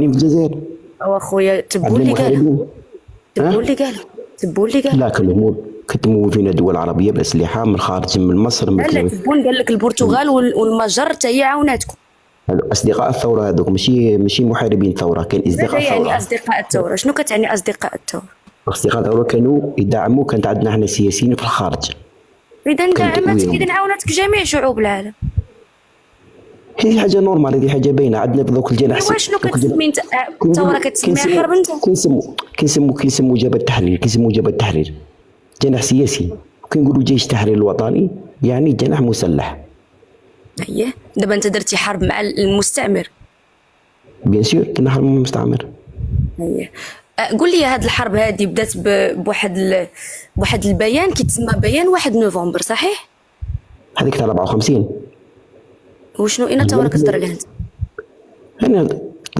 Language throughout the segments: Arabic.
في الجزائر. او خويا تبوا عندنا اللي قالوا، محاربين. تبوا ها؟ اللي قالوا، تبوا اللي قالوا. لا كلهم كتموا فينا دول عربيه باسلحه من خارج من مصر لا لا، مثل تبون قال لك البرتغال والمجر حتى هي عاوناتكم. اصدقاء الثوره هذوك، ماشي محاربين ثوره، كان ماذا اصدقاء يعني ثوره. اصدقاء الثوره؟ شنو كتعني اصدقاء الثوره؟ اصدقاء الثوره كانوا يدعموا، كانت عندنا احنا سياسيين في الخارج اذا كانوا دعمتك، تأويهم. اذا عاونتك جميع شعوب العالم. هذه حاجه نورمال، هذه حاجه باينه عندنا في ذوك الجناح. ايوا شنو ذوك الجناح كتسمي انت الثوره؟ كتسميها حرب انت؟ كنسموا جبهه التحرير، كنسموا جبهه التحرير جناح سياسي. كنقولوا جيش التحرير الوطني يعني جناح مسلح. اييه، دابا انت درتي حرب مع المستعمر. بيان سور كنا حرب مستعمر. اييه. قول لي، هاد الحرب هادي بدات بواحد البيان كيتسمى بيان 1 نوفمبر، صحيح؟ هذيك تاع 54. وشنو اين الثوره كتهضر عليها انت؟ انا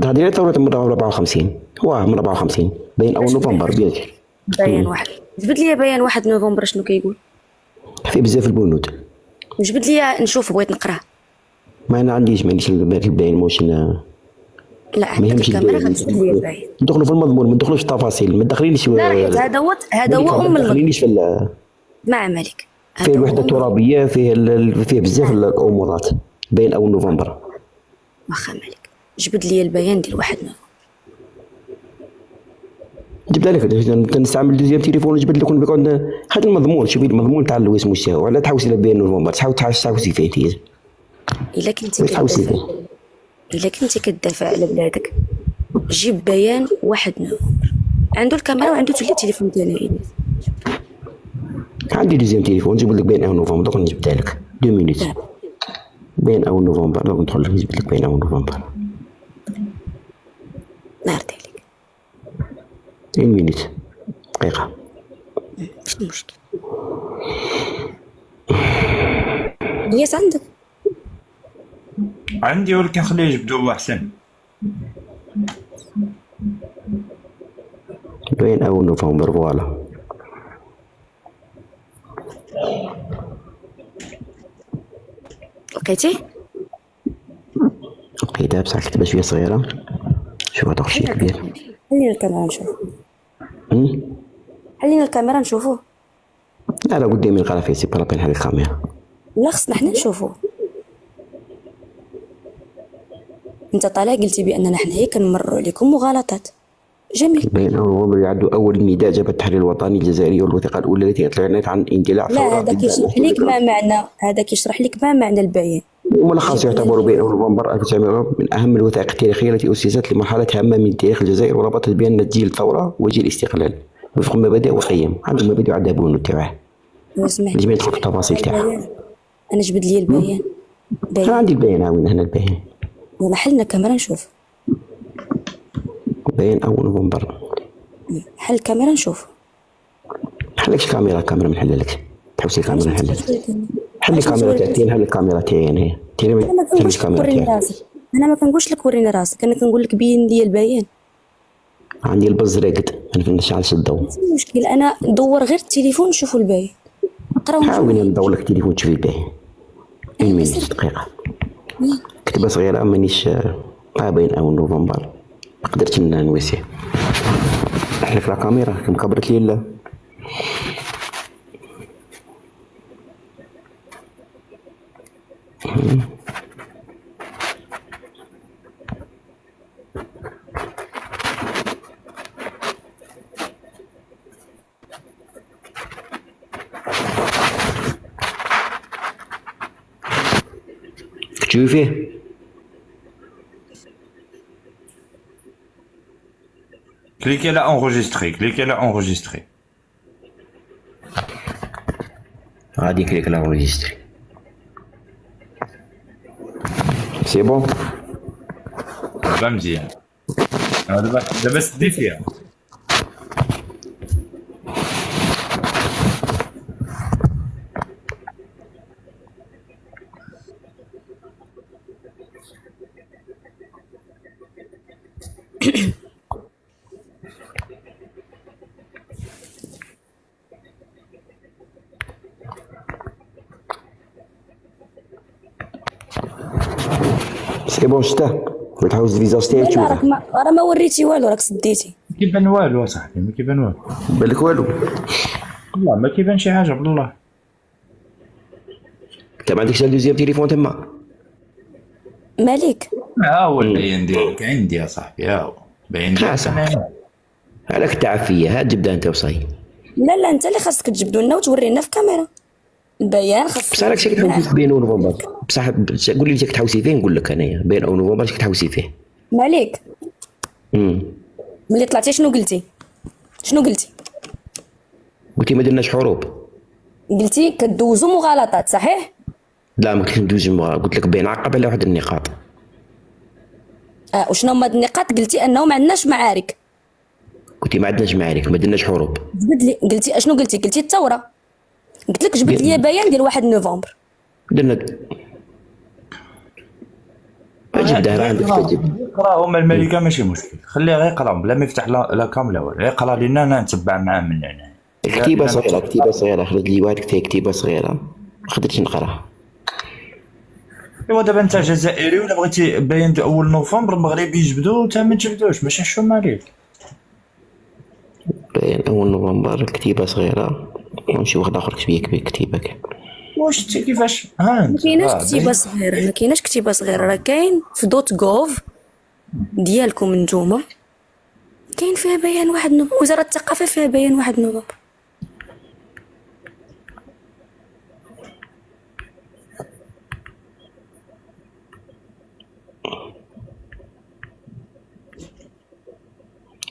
هذه ثوره من 54، هو من 54 بين اول نوفمبر بيان سور. بيان واحد، جبد لي بيان 1 نوفمبر شنو كيقول؟ في بزاف البنود. جبد لي نشوف، بغيت نقراه. ما انا عنديش الباين موش لا، ما عندك يهمش الكاميرا الباين. غتجبد لي البيان. ندخلوا في المضمون، ما ندخلوش في التفاصيل، ما تدخلينيش لا ريت، هذا هو ام ما المضمون. تدخلينيش في مع مالك، فيه الوحده الترابيه، فيه بزاف الامورات بين اول نوفمبر. واخا مالك، جبد لي البيان ديال 1 نوفمبر. جبت لك، كنستعمل دوزيام تليفون وجبت لك نقعد. هذا المضمون، شوفي المضمون تاع اسمه الشاو، ولا تحوسي بين نوفمبر، تحوسي فيه انت. الا كنتي تحوسي كدافع، فيه. الا كنتي كدافع على بلادك، جيب بيان 1 نوفمبر. عنده الكاميرا وعنده التليفون ديالي. عندي دوزيام تليفون نجيب لك بين اول نوفمبر، دوك نجبدها لك 2 مينوت. بين اول نوفمبر دوك ندخل لك نجبد لك بين اول نوفمبر. نهار ديالك 2 مينوت، دقيقه. ماشي المشكل. الياس عندك؟ عندي، ولكن خليه يجبدوا الله احسن. بين اول نوفمبر فوالا. لقيتيه؟ لقيتها بصح كتبه شويه صغيره. شوف هذا شي كبير. خلينا الكاميرا نشوف. خلينا الكاميرا نشوفوه. لا قدامي القرا فيه، سي با لابين هذه الكاميرا. لا، خصنا حنا نشوفوه. انت طالع قلتي باننا حنايا كنمروا عليكم مغالطات. جميل. بين اول نوفمبر يعد اول نداء جبهه التحرير الوطني الجزائري والوثيقه الاولى التي اطلقت عن اندلاع ثوره. لا، هذا كيشرح لك ما معنى البيان. ملخص يعتبر بين اول نوفمبر 1900 من اهم الوثائق التاريخيه التي اسست لمرحله هامه من تاريخ الجزائر، وربطت بين جيل الثوره وجيل الاستقلال وفق مبادئ وقيم. عنده مبادئ وعندها بنود تاعه. اسمح نجم ندخل في التفاصيل تاعها. انا جبد لي البيان. انا عندي البيان، هاوين هنا البيان. يلا حلنا الكاميرا نشوف. بين اول نوفمبر. حل الكاميرا نشوف. حلكش كاميرا من لك. تحوسي الكاميرا نحل لك. حل الكاميرا تاعتي، حل الكاميرا تاعي انا. انا ما كنقولش لك وريني راسك، وريني راسك، انا كنقول لك بين لي البيان. عندي البز راقد، ما نشعلش الضوء. ماشي مشكل، انا ندور غير التليفون نشوفوا البيان. نقراو. حاولي ندور لك التليفون تشوفي الباهي. 1 مينوت، دقيقة. كتبة صغيرة مانيش بين أول نوفمبر، ما قدرتش نواسيه. نحلك لا كاميرا كم كبرت لي لا. تشوفيه؟ Cliquez là enregistrer, cliquez là enregistrer. غادي كليك لا انجستري. سي بون. دابا مزيان. دابا سدي فيها. سي بون شتا. وتحوس الفيزاج تاعك لا راك تشوف. راه ما وريتي والو، راك سديتي. ما كيبان والو اصاحبي، ما كيبان والو. بالك والو. والله ما كيبان شي حاجه بالله. انت ما عندكش دوزيام تليفون تما؟ مالك؟ ها هو البيان ديالك عندي يا صاحبي، ها هو باين ديالك. صح. عليك تعب فيا، هات جبدها انت وصاي. لا انت اللي خاصك تجبدو لنا وتورينا في كاميرا البيان. خاصك بصح راك شاك تحوسي بين نوفمبر، بصح قول لي شاك تحوسي فيه نقول لك انايا بين نوفمبر شاك تحوسي فيه. مالك. ملي طلعتي شنو قلتي؟ شنو قلتي؟ قلتي ما درناش حروب. قلتي كدوزو مغالطات صحيح؟ لا ما كنتش ندوز، قلت لك بين عقب على واحد النقاط. وشنو هما النقاط؟ قلتي انه ما عندناش معارك. قلتي ما عندناش معارك، ما درناش حروب. جبد لي. قلتي اشنو قلتي؟ قلتي الثوره. قلت لك جبد لي بيان ديال 1 نوفمبر. درنا جبدها عندك تجب. يقراهم الملكه ماشي مشكل، خليه غير يقرا بلا ما يفتح لا كامله والو، يقرا لينا انا نتبع معاه من هنا. كتيبه صغيره، كتيبه صغيره، خرج لي واحد كتيبه صغيره ما قدرتش نقراها. ايوا دابا انت جزائري ولا بغيتي باين اول نوفمبر المغربي يجبدو انت ما تجبدوش، ماشي حشومه عليك. بين اول نوفمبر كتيبه صغيره، ونمشي واحد اخر كبير كتيبه كان. واش انت كيفاش ها ما كايناش كتيبه صغيره، ما كايناش كتيبه صغيره، راه كاين في دوت غوف ديالكم نتوما كاين فيها بيان 1 نوفمبر. وزاره الثقافه فيها بيان 1 نوفمبر.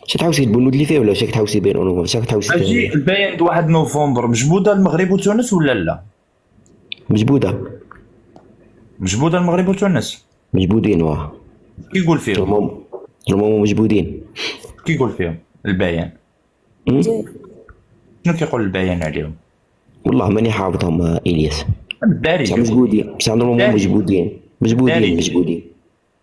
شاك تحوسي البنود اللي فيه ولا شاك تحوسي بين نوفمبر؟ شاك تحوسي اجي البيان 1 نوفمبر مجبوده المغرب وتونس ولا لا؟ مجبوده. مجبوده المغرب وتونس. مجبودين واه. كيقول فيهم؟ هم مجبودين. كيقول فيهم البيان؟ شنو كيقول البيان عليهم؟ والله ماني حافظهم الياس. بالدارجه. بصح مجبودين، بصح هم مجبودين. مجبودين.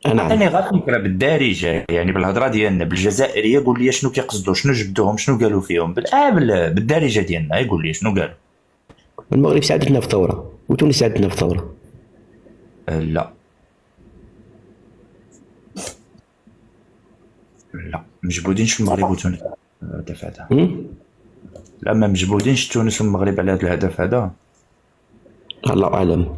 انا عطيني غير فكره بالدارجه، يعني بالهضره ديالنا بالجزائريه، قول لي شنو كيقصدوا، شنو جبدوهم، شنو قالوا فيهم بالدارجه ديالنا، يقول لي شنو قالوا. المغرب ساعدتنا في الثوره وتونس ساعدتنا في الثوره. لا مجبودينش المغرب وتونس الهدف هذا. لا ما مجبودينش تونس والمغرب على هذا الهدف هذا. الله اعلم.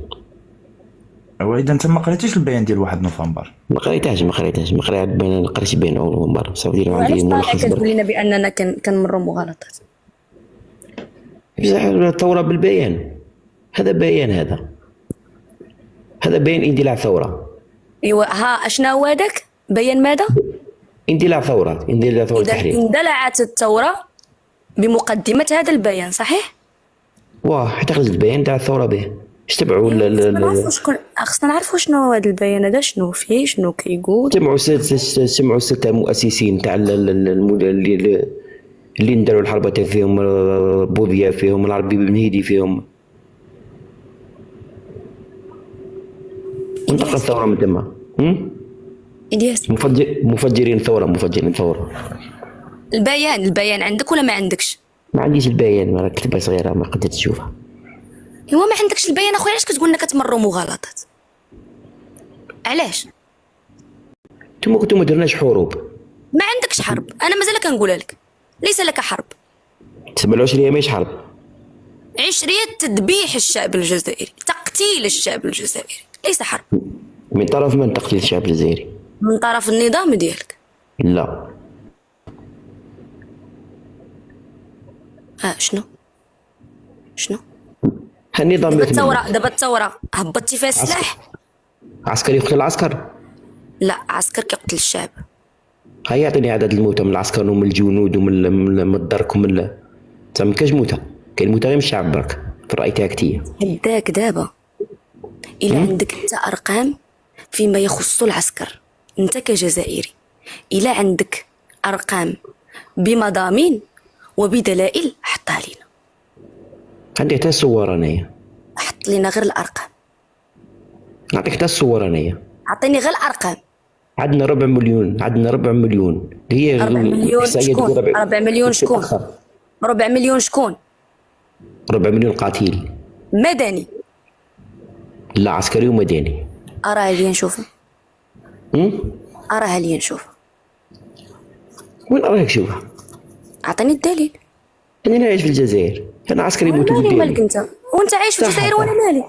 واذا انت ما قريتيش البيان ديال 1 نوفمبر. ما قريتهاش ما قريتش بين نوفمبر. صافي دير عندي ملخص. كتقول لنا باننا كنمروا مغالطات. بصح الثوره بالبيان، هذا بيان، هذا بيان اندلاع ثوره. ايوا ها اشنا هو هذاك بيان ماذا؟ اندلاع ثوره التحرير. اندلعت الثوره بمقدمه هذا البيان صحيح؟ واه حتى خرج البيان تاع الثوره به. اش تبعوا خصنا نعرفوا شنو هو هذا البيان هذا، شنو فيه، شنو كيقول. سمعوا ستة مؤسسين تاع اللي نداروا الحرب تاع فيهم بوذيا، فيهم العربي بن هيدي، فيهم انتقل الثوره من تما. إلياس مفجرين ثوره. البيان عندك ولا ما عندكش؟ ما عنديش البيان، ما كتبه صغيره ما قدرت تشوفها. ايوا ما عندكش البيان اخويا، علاش كتقول لنا كتمروا مغالطات؟ علاش؟ نتوما كنتو ما درناش حروب. ما عندكش حرب، انا مازال كنقولها لك، ليس لك حرب. تسمى العشريه ماهيش حرب. عشرية تذبيح الشعب الجزائري، تقتيل الشعب الجزائري، ليس حرب. من طرف من تقتيل الشعب الجزائري؟ من طرف النظام ديالك. لا. شنو؟ النظام دابا الثورة هبطتي فيها السلاح. عسكر يقتل العسكر؟ لا، عسكر كيقتل الشعب. هيا يعطيني عدد الموتى من العسكر ومن الجنود ومن الدرك ومن ما كاينش موتى، كاين موتى غير من الشعب برك في الرأي تاعك انت. هداك دابا إلا عندك انت ارقام فيما يخص العسكر، انت كجزائري إلا عندك ارقام بمضامين وبدلائل حطها لينا. عندي حتى الصور انايا. حط لينا غير الارقام. نعطيك حتى الصور انايا. عطيني غير الارقام. عندنا 4 مليون، عندنا 4 مليون. هي 4 مليون شكون؟ 4 مليون شكون؟ 4 مليون شكون؟ 4 مليون قاتل. مدني؟ لا عسكري ومدني. أراه لي نشوفه. اراها لي نشوف. وين رايك شوفها؟ اعطيني الدليل. انا عايش في الجزائر، انا عسكري مالي موتوا مالك قدامي. انت وانت عايش في الجزائر وانا مالي؟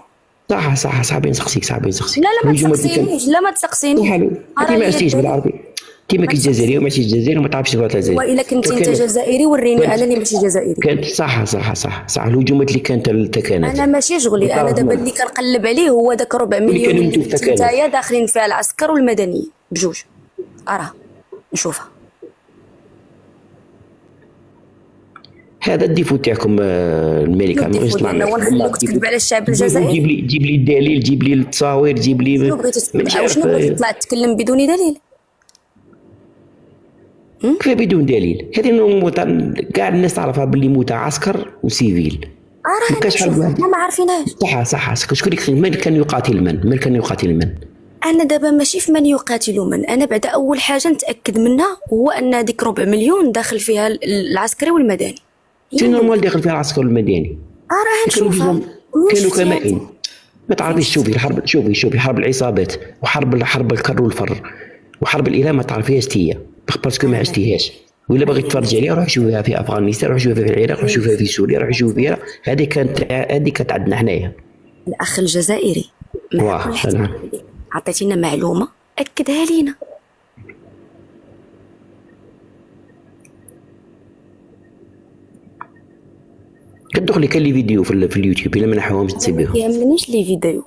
صح صعب نسقسيك، صعب نسقسيك. لا ما تسقسينيش، لا ما تسقسينيش. انت ما عشتيش بالعربي، انت ماكش جزائري وما عشتيش الجزائر وما تعرفش لغه الجزائر. والا كنت انت جزائري وريني انا اللي ماشي جزائري. كانت صح الهجومات اللي كانت التكانات. انا ماشي شغلي، انا دابا اللي كنقلب عليه هو داك 4 مليون اللي نتايا داخلين فيها العسكر والمدنيين بجوج. اراه نشوفها. هذا الديفو تاعكم الملكه، ما يطلع لنا ونخليك تكذب على الشعب الجزائري. جيب لي الدليل، جيب لي التصاوير، جيب لي شنو بغيتي تطلع تتكلم بدون دليل؟ كيف بدون دليل؟ هذه كاع الناس تعرفها باللي موتا عسكر وسيفيل. ما كاش حد ما عارفينهاش. صح شكون من كان يقاتل من كان يقاتل من؟ انا دابا ماشي في من يقاتل من، انا بعد اول حاجه نتاكد منها هو ان ديك 4 مليون داخل فيها العسكري والمدني. شنو نورمال داخل فيها العسكر والمدني؟ راه نشوفها. كانوا كمائن. ما تعرفيش شوفي الحرب، شوفي حرب العصابات وحرب الكر والفر وحرب الاله ما تعرفيهاش هي باسكو ما عشتيهاش. ولا باغي تفرج عليها روح شوفيها في افغانستان، روح شوفيها في العراق، روح شوفيها في سوريا، روح شوفيها. هذه كانت عندنا حنايا. الاخ الجزائري عطيتينا معلومه اكدها لينا. كتدخلي كان لي فيديو في اليوتيوب الا ما نحوهمش تسيبيهم. ما يهمنيش لي فيديو،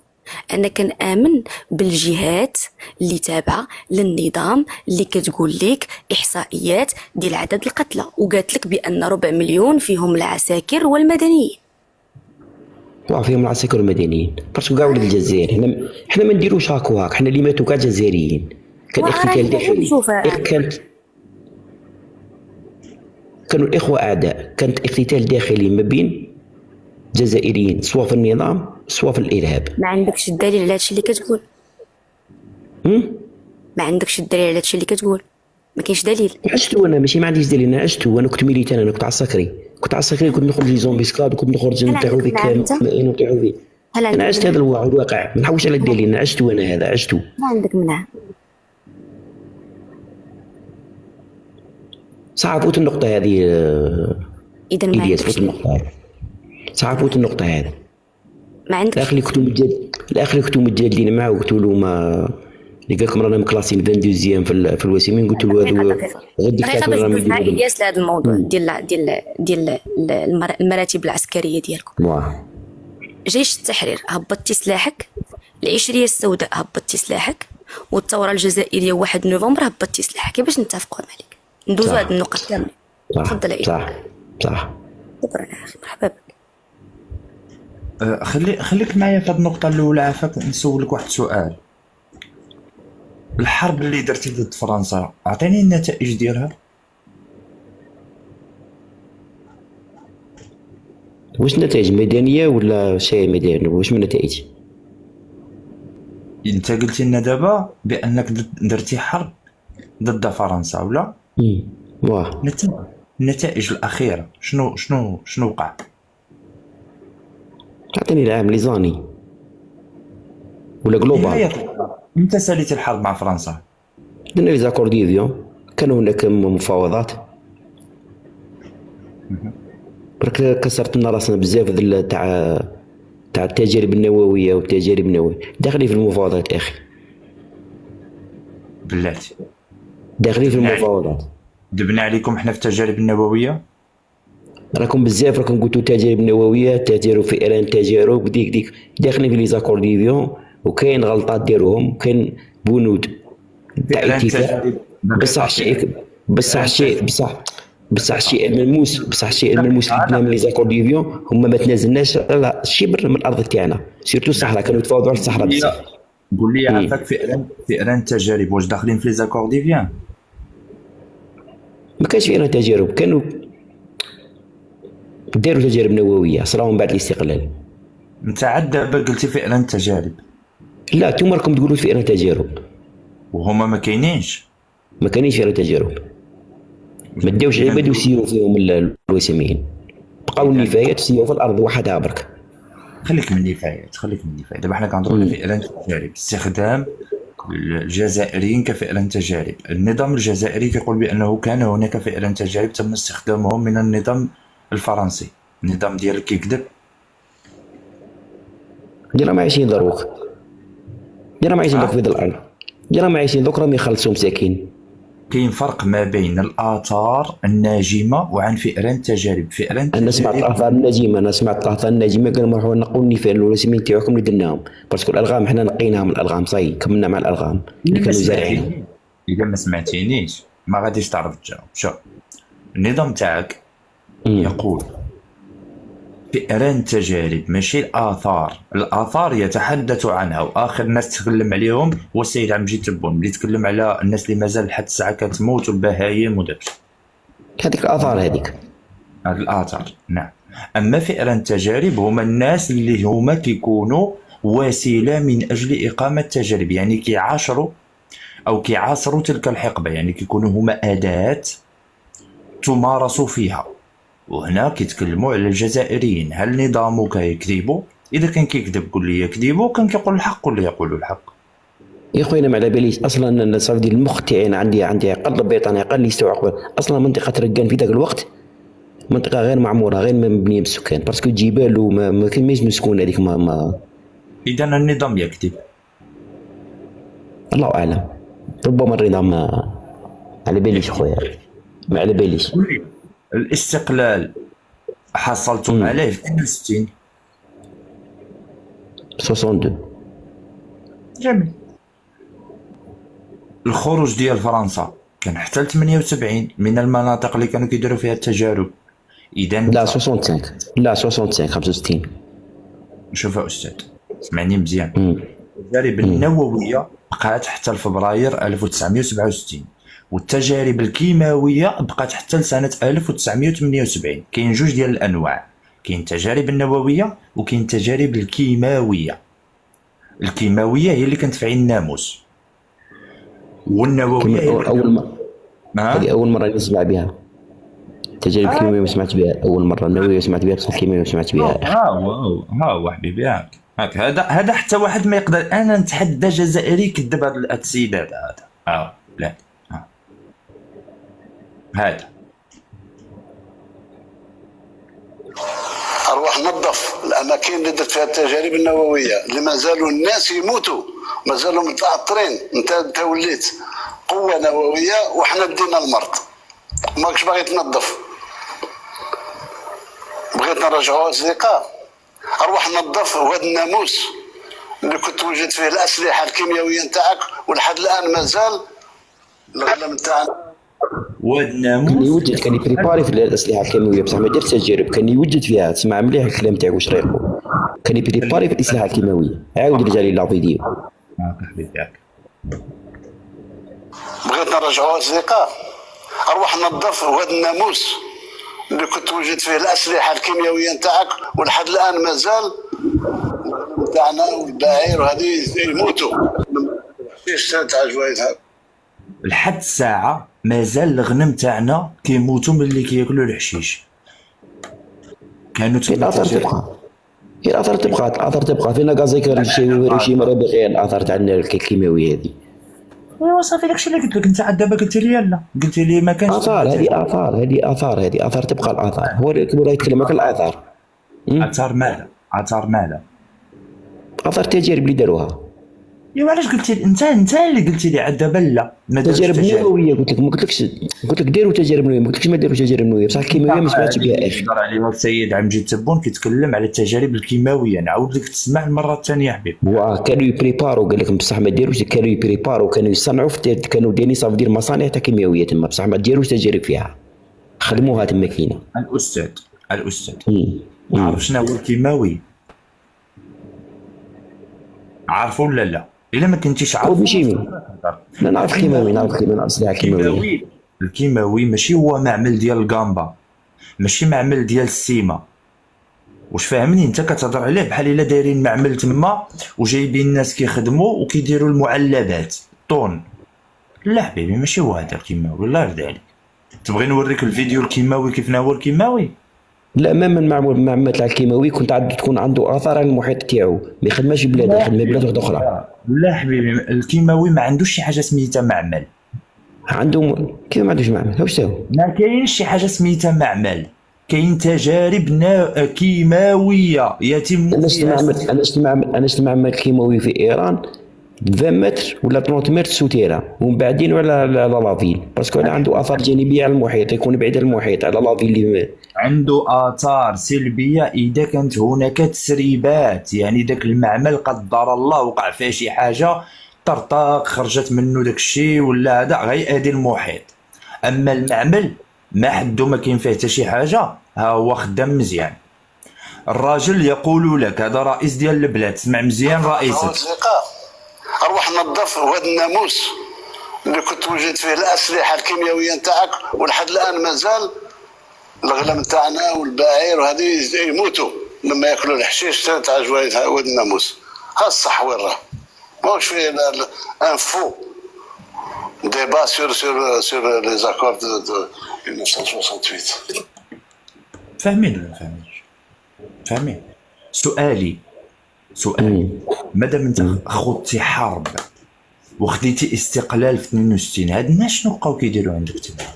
انا كنآمن بالجهات اللي تابعه للنظام اللي كتقول لك احصائيات ديال عدد القتلى، وقالت لك بان 4 مليون فيهم العساكر والمدنيين. فيهم العساكر والمدنيين باسكو كاع ولاد الجزائر. حنا ما نديروش هاك، حنا اللي ماتوا كاع جزائريين. كان اقتتال داخلي، كانوا الاخوه اعداء، كانت اقتتال داخلي ما بين جزائريين سواء في النظام سواء في الارهاب. ما عندكش الدليل على هادشي اللي كتقول؟ ما عندكش الدليل على هادشي اللي كتقول؟ ما كاينش دليل. عشتو انا، ماشي ما عنديش دليل، انا عشتو. انا كنت ميليتان، انا كنت عسكري، كنت نخرج لي زومبي سكاد، وكنت نخرج نتاعو فيك نتاعو فيك. انا عشت هذا الواقع، ما نحوش على الدليل. انا عشتو، انا هذا عشتو. ما عندك منها. صعب فوت النقطة هذه. إذا ما عندكش صعب فوت النقطة هذه. ما عندكش. الآخر كنتو متجادلين معاه وقلت له ما اللي قال لكم رانا مكلاسين 22 في الوسيمين. قلت له هذا غدي كتاب رانا نديرو قياس لهذا الموضوع ديال المراتب العسكرية ديالكم. جيش التحرير هبطتي سلاحك، العشرية السوداء هبطتي سلاحك، والثورة الجزائرية 1 نوفمبر هبطتي سلاحك. كيفاش نتفقوا مالك؟ ندوزو هاد النقط كاملين. تفضل عيد. صح شكرا اخي، مرحبا بك. خليك معايا في هاد النقطة الأولى. عافاك نسولك واحد السؤال. الحرب اللي درتي ضد فرنسا عطيني النتائج ديالها. واش نتائج ميدانية ولا شيء ميداني؟ واش من النتائج؟ انت قلتي لنا دابا بانك درتي حرب ضد فرنسا ولا؟ واه النتائج الاخيره شنو وقع؟ عطيني العام ليزاني ولا جلوبال. انت ساليت الحرب مع فرنسا؟ درنا لي زاكور ديفيون، كانوا هناك مفاوضات. برك كسرت لنا راسنا بزاف تاع التجارب النوويه والتجارب النوويه. داخلين في المفاوضات اخي، بلاتي داخلين في المفاوضات. دبنا عليكم احنا في التجارب النوويه. راكم بزاف راكم قلتوا تجارب نوويه، تجارب في ايران، تجارب ديك داخلين في لي زاكور ديفيون. وكاين غلطات ديروهم، كاين بنود تاع اتفاق. بصح الشيء الملموس اللي درنا من لي زاكور ديفيون هما ما تنازلناش على شبر من الارض تاعنا، سيرتو الصحراء. كانوا يتفاوضوا على الصحراء بزاف. قول لي عافاك في ايران التجارب واش داخلين في لي زاكور ديفيان؟ ما كانش في ايران تجارب، كانوا داروا تجارب نوويه صراو من بعد الاستقلال. انت عاد دابا قلتي في ايران التجارب. لا نتوما راكم تقولوا في ايران تجارب وهما ما كاينينش في ايران تجارب. ما داوش عباد وسيروا فيهم الوسميين، بقاو النفايات سيروا في الارض وحدها برك. خليك من النفايات دابا حنا كنهضروا في ايران التجارب، استخدام الجزائريين كفئران تجارب. النظام الجزائري كيقول بانه كان هناك فئران تجارب تم استخدامهم من النظام الفرنسي. النظام ديالك كيكذب. راهم عايشين دروك، راهم عايشين دوك في ظل الارض، راهم عايشين دوك، راهم يخلصوا مساكين. كاين فرق ما بين الاثار الناجمه وعن فئران تجارب. فئران انا سمعت الاثار الناجمه، انا سمعت الاثار الناجمه قالوا نروحوا نقوا النفال الرسميين تاعكم اللي درناهم، باسكو الالغام حنا نقيناهم، الالغام صاي كملنا مع الالغام اللي كانوا زارعين. اذا ما سمعتينيش ما غاديش تعرف تجاوب. شوف النظام تاعك يقول فئران تجارب ماشي الآثار. الآثار يتحدث عنها وآخر ناس تكلم عليهم هو السيد عمجي تبون، اللي يتكلم على الناس اللي مازال لحد الساعة كتموت والبهايم وداكشي. هذيك الآثار هذيك. هاد الآثار نعم. أما فئران تجارب هما الناس اللي هما كيكونوا وسيلة من أجل إقامة تجارب، يعني كيعاشروا أو كيعاصروا تلك الحقبة، يعني كيكونوا هما أداة تمارس فيها. وهنا كيتكلموا على الجزائريين. هل نظامك يكذبوا؟ اذا كان كيكذب قول لي يكذبوا، كان كيقول الحق قول لي يقولوا الحق. يا خويا ما على باليش اصلا النصاب ديال المخ تاعي عندي قلب بريطاني قال لي يستوعب اصلا منطقه ركان في ذاك الوقت منطقه غير معموره غير مبنيه بالسكان، باسكو جبال وما كاينش مسكون هذيك ما اذا النظام يكذب. الله اعلم، ربما النظام على باليش خويا، ما على باليش. الاستقلال حصلتم عليه في 62. 62 جميل. الخروج ديال فرنسا كان حتى ل 78 من المناطق اللي كانوا كيديروا فيها التجارب. اذا لا 65 لا 65 65. شوف يا استاذ اسمعني مزيان. التجارب النوويه بقات حتى لفبراير 1967 والتجارب الكيماويه بقات حتى لسنه 1978. كاين جوج ديال الانواع، كاين التجارب النوويه وكاين التجارب الكيماويه. الكيماويه هي اللي كانت في عين الناموس، والنوويه هي اول مره. هذه اول مره نسمع بها. التجارب الكيماويه ما سمعت بها اول مره، النوويه سمعت بها بس الكيماويه ما سمعت بها. ها هو حبيبي هاك هذا حتى واحد ما يقدر. انا نتحدى جزائري كذب هذا السيدات هذا. لا هذا اروح نظف الاماكن اللي درت فيها التجارب النوويه اللي مازالوا الناس يموتوا، مازالوا متعطرين. انت وليت قوه نوويه وحنا بدينا المرض، ماكش باغي تنظف، بغيت نرجعوا اصدقاء. اروح نظف هذا الناموس اللي كنت وجدت فيه الاسلحه الكيميائيه نتاعك ولحد الان مازال الغلم نتاعنا. كان يوجد، كان يبريباري في الاسلحه الكيماويه بصح ما دارش تجارب، كان يوجد فيها. تسمع مليح الكلام تاعك واش رايقو. كان يبريباري في الاسلحه الكيماويه. عاود رجع لي لا فيديو. بغيت نرجعوا اصدقاء. اروح نظف هذا الناموس اللي كنت وجدت فيه الاسلحه الكيميائيه نتاعك ولحد الان مازال نتاعنا والبعير وهذه يموتوا. ايش تاع جوايدها لحد الساعه مازال الغنم تاعنا كيموتوا ملي كياكلوا الحشيش. كانوا الاثار تبقى، الاثار تبقى، الاثار تبقى فينا غازيكا هيروشيما راه باقي الاثار تاع الكيماويه هذه. ايوا صافي داكشي اللي قلت لك. انت عاد دابا قلت لي لا، قلت لي ما كانش اثار. هذه اثار، هذه اثار، هذه اثار تبقى. الاثار هو اللي يتكلم على الاثار. اثار ماذا؟ اثار ماذا؟ اثار التجارب اللي داروها. ايوا علاش قلت لي انت اللي قلت لي عاد دابا لا ما دارش تجارب نوويه؟ قلت لك ما قلتلكش، قلت لك ديروا تجارب نوويه، ما قلتلكش ما ديروش تجارب نوويه، بصح الكيماويه ما سمعتش بها. اخي يهضر عليها السيد عمجي تبون كيتكلم على التجارب الكيماويه. نعاود لك تسمع المره الثانيه حبيبي. كانوا يبريباروا، قال لك بصح ما ديروش. كانوا يبريباروا، كانوا يصنعوا كانوا دايرين صافي دير مصانع تاع كيماويه تما، بصح ما ديروش تجارب فيها، خدموها تما كاينه. الاستاذ عارف شنو هو الكيماوي؟ عارفه ولا لا؟ الا ما كنتيش عارف ماشي لا نعرف الكيماوي، نعرف الكيماوي، اصلها كيماوي. الكيماوي ماشي هو معمل ديال الكامبا، ماشي معمل ديال السيما. واش فاهمني؟ انت كتهضر عليه بحال الا دايرين معمل تما وجايبين الناس كيخدموا وكيديروا المعلبات طون. لا حبيبي ماشي هو هذا الكيماوي، الله يرضي عليك. تبغي نوريك الفيديو الكيماوي كيف هو الكيماوي؟ لا ما من المعمل تاع الكيماوي كنت تكون عنده اثار على المحيط تاعو، ما يخدمش بلاد، يخدم بلاد واحده اخرى. لا حبيبي، الكيماوي ما عندوش شي حاجه سميتها معمل. عنده كيف ما عندوش معمل؟ واش هو؟ ما كاينش شي حاجه سميتها معمل، كاين تجارب كيماويه يتم انا شفت معمل الكيماوي في ايران 20 متر ولا 30 متر سوتيرا، ومن بعدين على لافيل، باسكو عنده اثار جانبيه على المحيط، يكون بعيد عن المحيط على لافيل اللي عنده آثار سلبية إذا كانت هناك تسريبات، يعني داك المعمل قدر الله وقع فيه شي حاجة طرطق خرجت منه داك الشيء ولا هذا غيأذي المحيط. أما المعمل ما حدو ما كاين فيه حتى شي حاجة، ها هو خدام مزيان. الراجل يقول لك هذا رئيس ديال البلاد، سمع مزيان رئيسك. أروح نظف هذا الناموس اللي كنت وجدت فيه الأسلحة الكيميائية نتاعك، ولحد الآن مازال الغنم تاعنا والبعير وهذه يموتوا لما ياكلوا الحشيش تاع جوايد واد الناموس. ها الصح وين راه؟ ماهوش فيه ان فو ديبا سور لي زاكور دو 1968. فاهمين ولا فاهمينش؟ فاهمين. سؤالي مادام انت خضتي حرب وخديتي استقلال في 62، هاد الناس شنو بقاو كيديروا عندك تما؟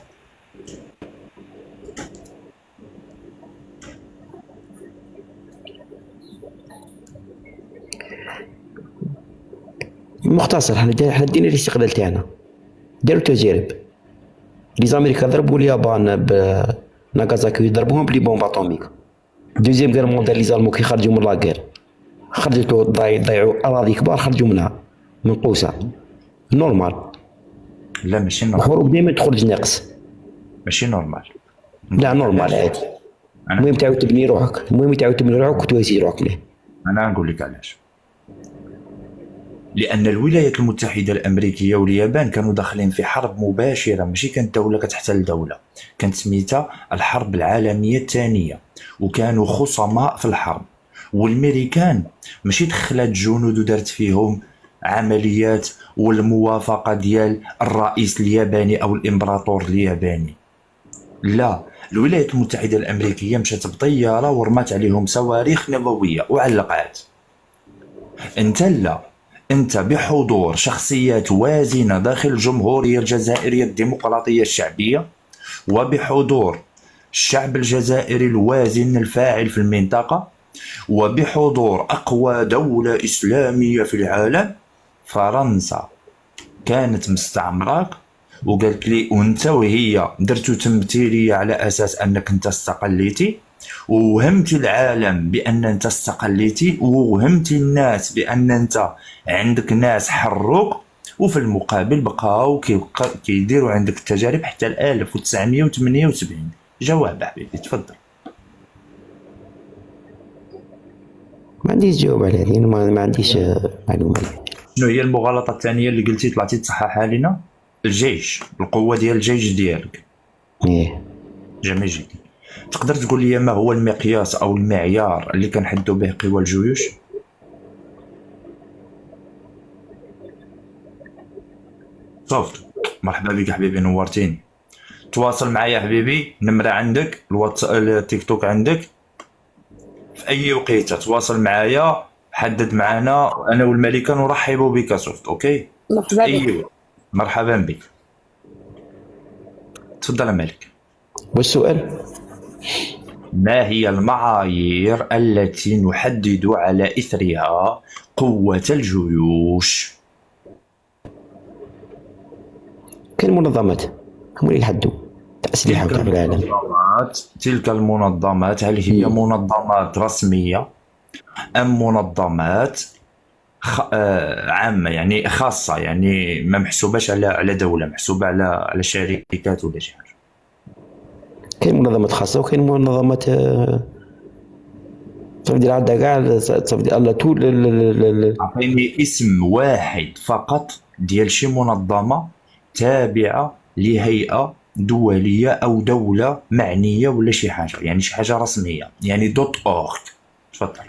مختصر، حنا دينا الاستقلال تاعنا، داروا تجارب. لي زامريكا ضربوا اليابان بناغازاكي، ضربوهم بلي بومب اتوميك. دوزيام غير مونديال لي زالمو كي خرجوا من لاغير خرجوا ضيعوا اراضي كبار، خرجوا منها من قوسه نورمال. لا ماشي نورمال، الحروب ديما تخرج ناقص، ماشي نورمال. لا نورمال عادي. المهم تعاود تبني روحك، وتوازي روحك مليح. انا نقول لك علاش. لأن الولايات المتحدة الأمريكية واليابان كانوا داخلين في حرب مباشرة، ماشي كانت دولة كتحتل دولة، كانت سميتها الحرب العالمية الثانية، وكانوا خصماء في الحرب. والميريكان ماشي دخلت جنود ودارت فيهم عمليات والموافقة ديال الرئيس الياباني أو الإمبراطور الياباني، لا، الولايات المتحدة الأمريكية مشات بطيارة ورمات عليهم صواريخ نووية وعلقات. أنت بحضور شخصيات وازنة داخل الجمهورية الجزائرية الديمقراطية الشعبية، وبحضور الشعب الجزائري الوازن الفاعل في المنطقة، وبحضور أقوى دولة إسلامية في العالم، فرنسا كانت مستعمراك وقالت لي وانت وهي درتو تمثيلية على أساس أنك انت استقليتي، ووهمت العالم بأن انت استقليتي، ووهمت الناس بأن انت عندك ناس حروك، وفي المقابل بقاو كيديروا عندك التجارب حتى 1978. جواب حبيبي تفضل. ما عنديش جواب على هذه، ما عنديش معلومه. شنو هي المغالطه الثانيه اللي قلتي طلعتي تصححها لنا؟ الجيش، القوه ديال الجيش ديالك. جميل جدا. تقدر تقول لي ما هو المقياس او المعيار اللي كنحدوا به قوى الجيوش؟ صوفت. مرحبا بك حبيبي، نورتيني. تواصل معايا حبيبي، نمرة عندك، التيك توك عندك، في اي وقيته تواصل معايا، حدد معنا، انا والملكه نرحب بك صوفت. اوكي مرحبا بك. مرحبا بك. تفضل مالك. والسؤال ما هي المعايير التي نحدد على إثرها قوة الجيوش؟ كاين منظمات هم اللي يحدوا الأسلحة في العالم. تلك المنظمات هل هي منظمات رسمية أم منظمات عامة، يعني خاصة، يعني ما محسوباش على دولة، محسوبة على شركات ولا شي حاجة؟ كاين منظمات خاصة وكاين منظمات صافي ديال عندها كاع صافي ديال طول. عطيني اسم واحد فقط ديال شي منظمة تابعة لهيئة دولية أو دولة معنية ولا شي حاجة، يعني شي حاجة رسمية، يعني .org. تفضل.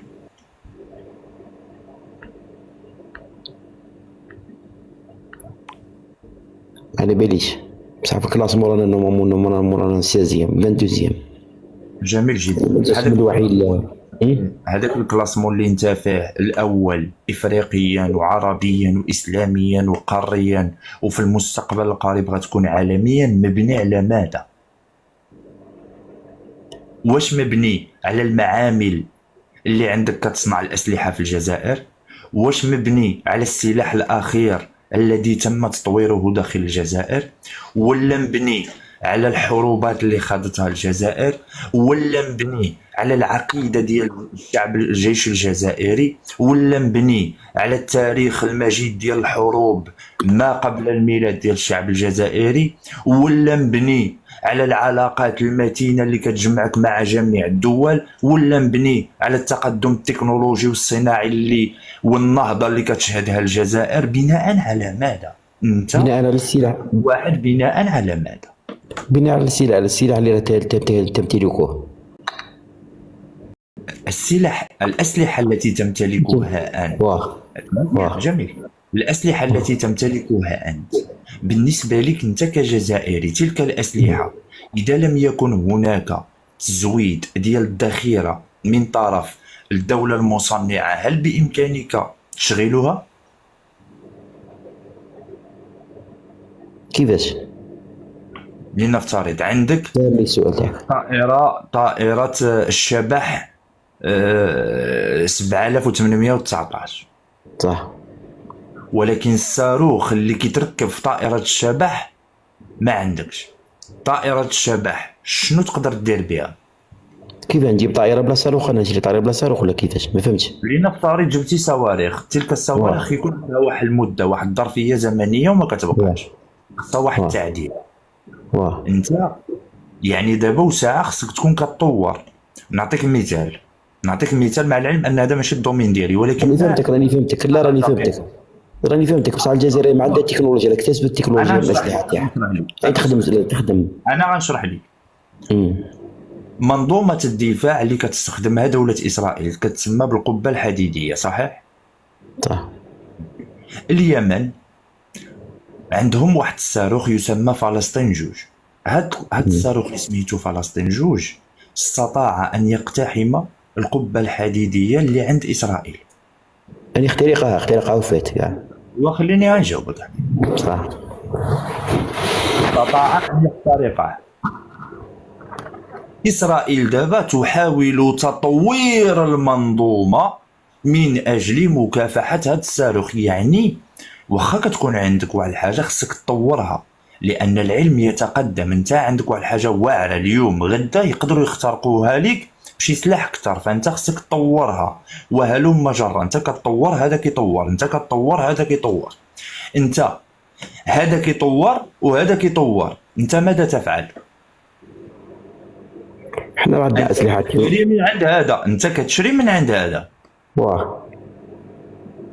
على باليش بصح في كلاس مورانا 16 22. جميل جدا. الاسم الوحيد هذاك الكلاسمون اللي انت فيه الاول افريقيا وعربيا واسلاميا وقاريا وفي المستقبل القريب غتكون عالميا، مبني على ماذا؟ واش مبني على المعامل اللي عندك كتصنع الاسلحه في الجزائر؟ واش مبني على السلاح الاخير الذي تم تطويره داخل الجزائر؟ ولا مبني على الحروبات اللي خاضتها الجزائر؟ ولا مبني على العقيده ديال الشعب الجيش الجزائري؟ ولا مبني على التاريخ المجيد ديال الحروب ما قبل الميلاد ديال الشعب الجزائري؟ ولا مبني على العلاقات المتينه اللي كتجمعك مع جميع الدول؟ ولا مبني على التقدم التكنولوجي والصناعي اللي والنهضه اللي كتشهدها الجزائر؟ بناء على ماذا؟ انت بناء على السلاح، واحد بناء على ماذا؟ بناء على السلاح اللي تمتلكه. الأسلحة التي تمتلكها أنت. جميل. الأسلحة التي تمتلكها أنت بالنسبة لك أنت كجزائري، تلك الأسلحة إذا لم يكن هناك تزويد ديال الذخيرة من طرف الدولة المصنعة، هل بإمكانك تشغيلها؟ كيفاش؟ لنفترض عندك طائرة الشبح 7819، صح، ولكن الصاروخ اللي كيتركب في طائرة الشبح ما عندكش. طائرة الشبح شنو تقدر دير بها؟ كيف نجيب طائرة بلا صاروخ؟ انا نشري طائرة بلا صاروخ ولا كيفاش؟ ما فهمتش. لنفترض جبتي صواريخ، تلك الصواريخ يكون لها واحد المدة، واحد الظرفية زمنية وما كتبقاش، خصها واحد التعديل. انت يعني دابا وساعة خصك تكون كتطور. نعطيك مثال مع العلم ان هذا ماشي الدومين ديالي، ولكن راني فهمتك. لا راني فهمتك بصح الجزائر ما عندها التكنولوجيا، لا اكتسبت التكنولوجيا الاسلحه تاعها. تخدم. انا غنشرح لك. منظومة الدفاع اللي كتستخدمها دولة اسرائيل كتسمى بالقبة الحديدية، صحيح؟ صح. اليمن عندهم واحد الصاروخ يسمى فلسطين 2. هاد الصاروخ اللي سميتو فلسطين 2 استطاع ان يقتحم القبة الحديدية اللي عند اسرائيل. يعني اخترقها وفات كاع. وخليني غنجاوبك. صح. استطاع ان يخترقه. اسرائيل دابا تحاول تطوير المنظومة من اجل مكافحة هاد الصاروخ. يعني واخا كتكون عندك واحد الحاجه خصك تطورها، لان العلم يتقدم. انت عندك واحد الحاجه واعره اليوم، غدا يقدروا يخترقوها لك بشي سلاح اكثر، فانت خصك تطورها. وهلم جرا، انت كتطور هذا كيطور، انت كتطور هذا كيطور، انت هذا كيطور وهذا كيطور، انت ماذا تفعل؟ حنا عندنا اسلحه تشري من عند هذا، انت كتشري من عند هذا،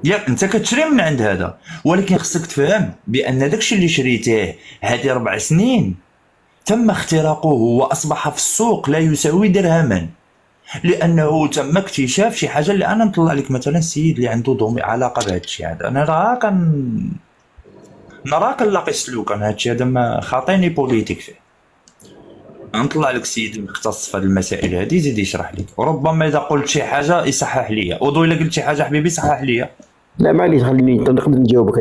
ياك انت كتشري من عند هذا، ولكن خصك تفهم بان داكشي اللي شريتيه هذه 4 سنين تم اختراقه واصبح في السوق لا يساوي درهما، لانه تم اكتشاف شي حاجه. اللي انا نطلع لك مثلا السيد اللي عنده علاقه بهذا الشيء هذا، انا نرى كنلاقي سلوك، انا هذا الشيء هذا ما خاطيني بوليتيك فيه. نطلع لك السيد المختص في هذه المسائل هذه يزيد يشرح لك، وربما اذا قلت شي حاجه يصحح ليا، وضو الا قلت شي حاجه حبيبي صحح ليا. لا معليش، خليني نقدر نجاوبك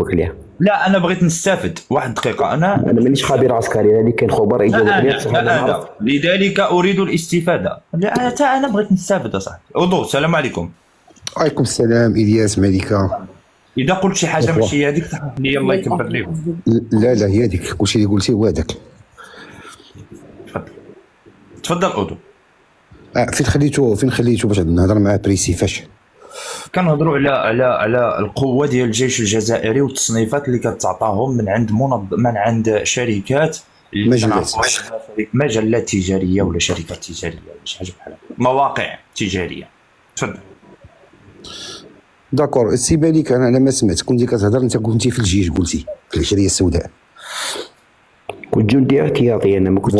عليها. لا انا بغيت نستافد. واحد دقيقه، انا مانيش خبير عسكري، هذه كان خبراء يجاوبوا عليها. لذلك اريد الاستفاده. لا حتى انا بغيت نستافد اصاحبي. وضو السلام عليكم. وعليكم السلام. الياس مالكه. اذا قلت شي حاجه ماشي هذيك صحح لي، الله يكبر لك. لا هي هذيك، كلشي اللي قلتيه هو هذاك. تفضل اودو. فين خليتو باش نهضر مع بريسي؟ فاش كنهضروا على القوه ديال الجيش الجزائري والتصنيفات اللي كتعطاهم من عند شركات مجلات تجاريه ولا شركات تجاريه ولا شي حاجه بحال هكا، مواقع تجاريه. تفضل. داكور. السي بالك انا ما سمعت، كنتي كتهضر انت كنتي في الجيش، قلتي في العشريه السوداء. كنت جندي احتياطي، انا ما كنت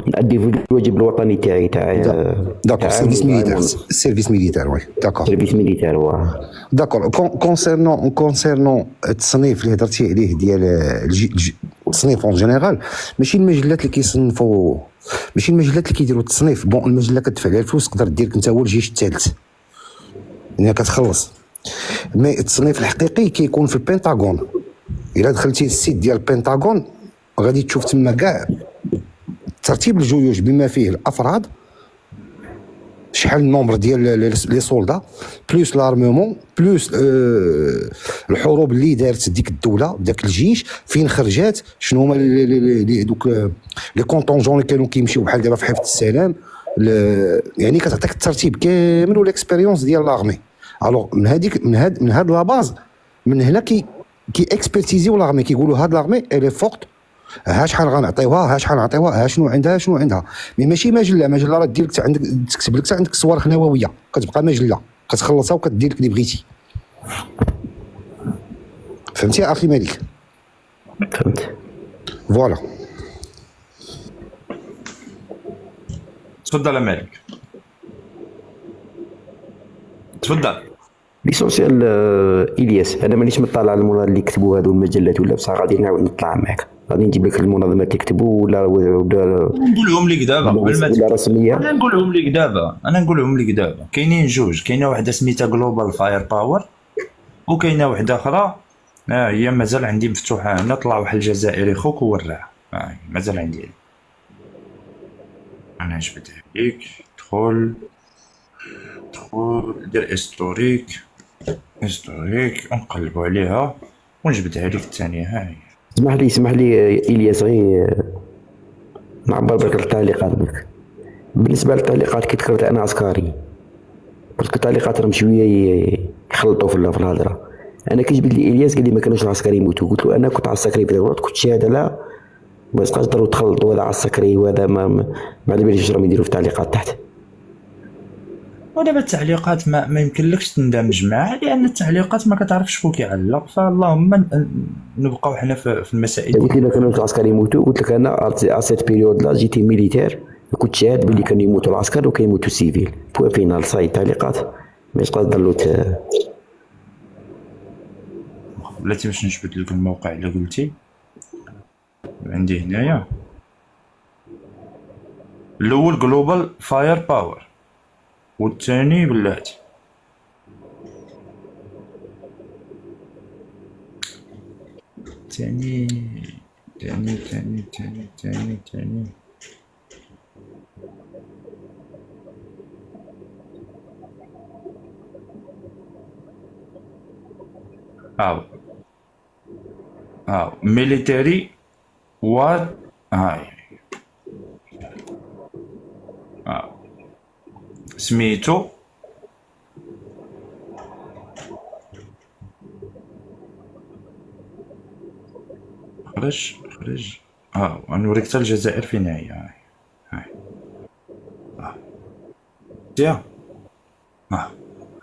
نأدي في الواجب الوطني تاعي تاع داكور سيرفيس ميليتير، سيرفيس ميليتير وي داكور سيرفيس ميليتير. داكور. كونسيرنون التصنيف اللي هضرتي عليه ديال التصنيف اون جينيرال، ماشي المجلات اللي كيصنفوا، ماشي المجلات اللي كيديروا التصنيف. بون المجله كتدفع عليها الفلوس تقدر ديرك انت هو الجيش الثالث يعني كتخلص. مي التصنيف الحقيقي كيكون في البنتاغون. الا دخلتي السيت ديال البنتاغون غادي تشوف تما كاع ترتيب الجيوش بما فيه الافراد، شحال النومبر ديال لي سولدا، بلوس لارمومون، بلوس الحروب اللي دارت ديك الدوله داك الجيش، فين خرجات، شنو هما دوك لي كونطونجون اللي كانوا كيمشيو بحال دابا في حفظ السلام. يعني كتعطيك الترتيب كامل والاكسبيريونس ديال لارمي. الوغ من هاد لا باز، من هنا كي اكسبرتيزيو لارمي، كيقولوا هاد لارمي الي فورت، ها شحال غنعطيوها، ها شحال نعطيوها، ها شنو عندها، شنو عندها. مي ماشي مجله راه دير لك عندك، تكتب لك عندك صواريخ نوويه، كتبقى مجله كتخلصها وكدير لك اللي بغيتي. فهمتي يا اخي مالك؟ فهمت. فوالا. تفضل مالك، تفضل. ليسونسيال الياس، انا مانيش مطلع على المناضل اللي كتبوا هذو المجلات، ولا بصح غادي نعاود نطلع معاك، غادي نجيب لك المنظمات اللي كتبوا ولا نقولهم لك دابا ولا رسميه. انا نقولهم لك دابا كاينين جوج، كاينه واحده سميتها جلوبال فاير باور، وكاينه واحده اخرى هي مازال عندي مفتوحه هنا، طلع واحد الجزائري خوك وراها مازال عندي. انا جبتها ليك، دخل دير هيستوريك نقلبوا عليها ونجبدها لك الثانيه. هاي اسمح لي الياس، غير نعبر برك التعليقات بك. بالنسبه للتعليقات كي ذكرت انا عسكري، باسكو التعليقات راهم شويه يخلطوا في الهضره. انا كيجبد لي الياس قال لي ما كانوش العسكري يموتوا، قلت له انا كنت عسكري في ذاك الوقت، كنت شاهد لا ما تقدروا تخلطوا هذا عسكري وهذا ما على باليش واش راهم يديروا في التعليقات تحت. ودابا التعليقات ما يمكنلكش تندمج معها، لان التعليقات ما كتعرفش شكون كيعلق، فاللهم نبقاو حنا في المسائل. قلت لي ما كانوش العسكري يموتوا، قلت لك انا اسيت بيريود لا جيتي ميليتير، كنت شاهد باللي كانوا يموتوا العسكر وكيموتوا السيفيل. بوان فينال صاي تعليقات ماش تقدروا بلاتي باش نجبد لك الموقع اللي قلتي عندي هنايا. الاول جلوبال فاير باور، والثاني بلاتي تاني ميليتاري وات هاي سميتو خرج نوريك حتى الجزائر فين هي. هاي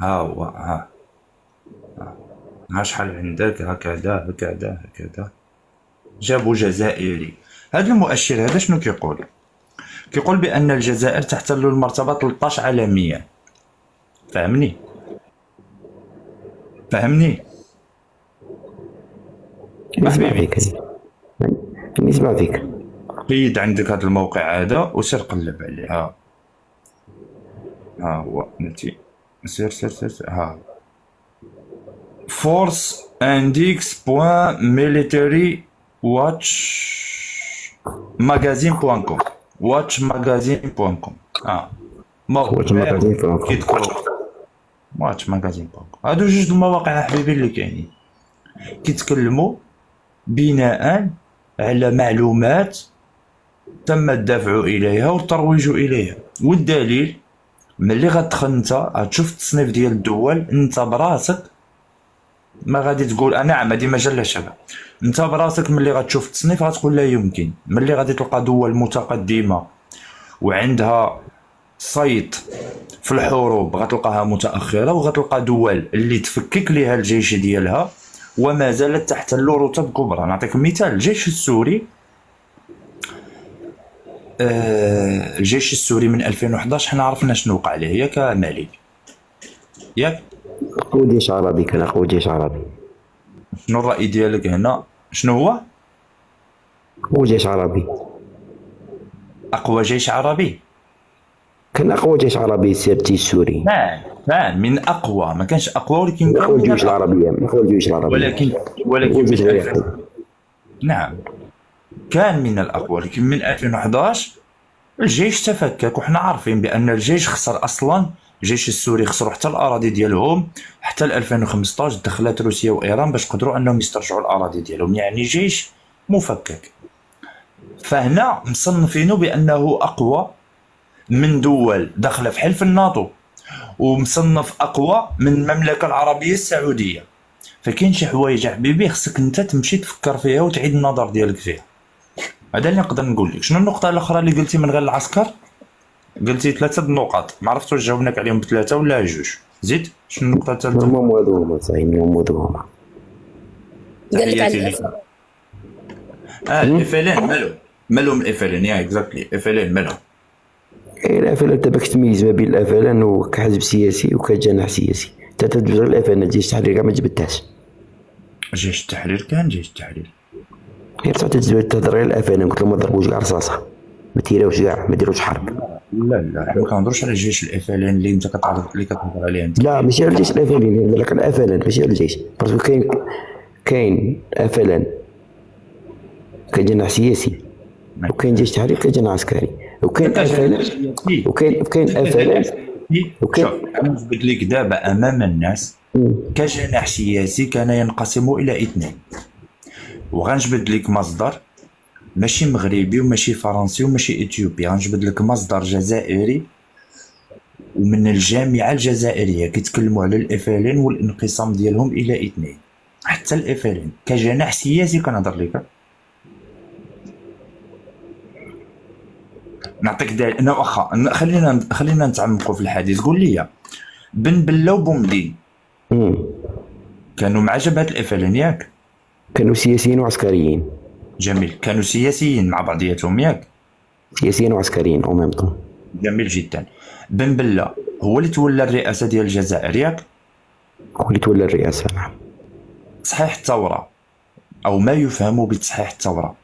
ها هو ها شحال عندك، هكذا جابوا جزائري. هذا المؤشر هذا شنو كيقول؟ كيقول بان الجزائر تحتل المرتبه 13 عالميا. فهمني نسمع فيك. قيد عندك هذا الموقع هذا وسير قلب عليه. ها هو نتي سير ها فورس اندكس بوان ميليتاري واتش ماغازين بوان كوم واتش ماغازين بوان كوم. هادو جوج المواقع حبيبي اللي كاينين كيتكلموا بناء على معلومات تم الدفع اليها والترويج اليها. والدليل ملي غتدخل انت غتشوف التصنيف ديال الدول، انت براسك ما غادي تقول نعم هذه مجله شباب، انت براسك ملي غتشوف التصنيف غتقول لا يمكن. ملي غادي تلقى دول متقدمه وعندها صيت في الحروب غتلقاها متاخره، وغتلقى دول اللي تفكك لها الجيش ديالها وما زالت تحتل رتب كبرى. نعطيك مثال، الجيش السوري الجيش السوري من 2011 حنا عرفنا شنو وقع عليه ياك مالي، ياك أقوى جيش عربي، كان أقوى جيش عربي. شنو الرأي ديالك هنا؟ شنو هو أقوى جيش عربي، أقوى جيش عربي؟ كان أقوى جيش عربي سيرتي السوري. كان من أقوى، ما كانش أقوى ولكن من كان أقوى من الجيوش الأقوى. العربية، من أقوى الجيوش العربية. ولكن جيش من واحد. نعم كان من الأقوى، لكن من 2011 الجيش تفكك، وحنا عارفين بأن الجيش خسر أصلا. الجيش السوري خسروا حتى الأراضي ديالهم، حتى 2015 دخلت روسيا وإيران باش قدروا أنهم يسترجعوا الأراضي ديالهم، يعني جيش مفكك. فهنا مصنفينه بأنه أقوى من دول داخله في حلف الناتو، ومصنف اقوى من المملكه العربيه السعوديه. فكاين شي حوايج حبيبي خصك انت تمشي تفكر فيها وتعيد النظر ديالك فيها. هذا اللي نقدر نقول لك. شنو النقطه الاخرى اللي قلتي من غير العسكر؟ قلتي 3 نقاط، ما عرفت واش جاوبناك عليهم ب3 ولا 2. زيد شنو النقطه الثالثه؟ هم هذوما صحيح، هم هذوما. قال لك تحياتي على لك. الافلان مالهم الافلان؟ يا اكزاكتلي الافلان مالهم؟ الافلان انت باش تميز ما بين الافلان وكحزب سياسي وكجناح سياسي. انت تدوز غير الافلان، جيش التحرير كاع ما جبدتهاش. جيش التحرير كان جيش التحرير غير تهضر غير الافلان، قلت لهم ما ضربوش كاع رصاصه، ما تيراوش كاع، ما ديروش حرب. لا حنا ما كنهضروش على جيش الافلان اللي انت كتهضر عليه انت. لا ماشي على الجيش الافلاني، نهضر لك على الافلان ماشي على الجيش. باسكو كاين افلان كجناح سياسي، وكاين جيش تحرير كجناح عسكري، وكاين افلان وكاين افلان شوف انا نثبت لك دابا امام الناس كجناح سياسي كان ينقسم الى 2. وغنجبد لك مصدر ماشي مغربي وماشي فرنسي وماشي اثيوبي، غنجبد لك مصدر جزائري ومن الجامعه الجزائريه كيتكلموا على الافلان والانقسام ديالهم الى 2. حتى الافلان كجناح سياسي كنهضر لك. نعطيك دليل. انا واخا خلينا نتعمقوا في الحديث. قول لي بن بله وبومدين كانوا مع جبهه الافلان ياك؟ كانوا سياسيين وعسكريين. جميل. كانوا سياسيين مع بعضياتهم ياك؟ سياسيين وعسكريين او ميم طون. جميل جدا. بن بله هو اللي تولى الرئاسه ديال الجزائر ياك؟ هو اللي تولى الرئاسه. نعم. تصحيح الثوره او ما يفهم بتصحيح الثوره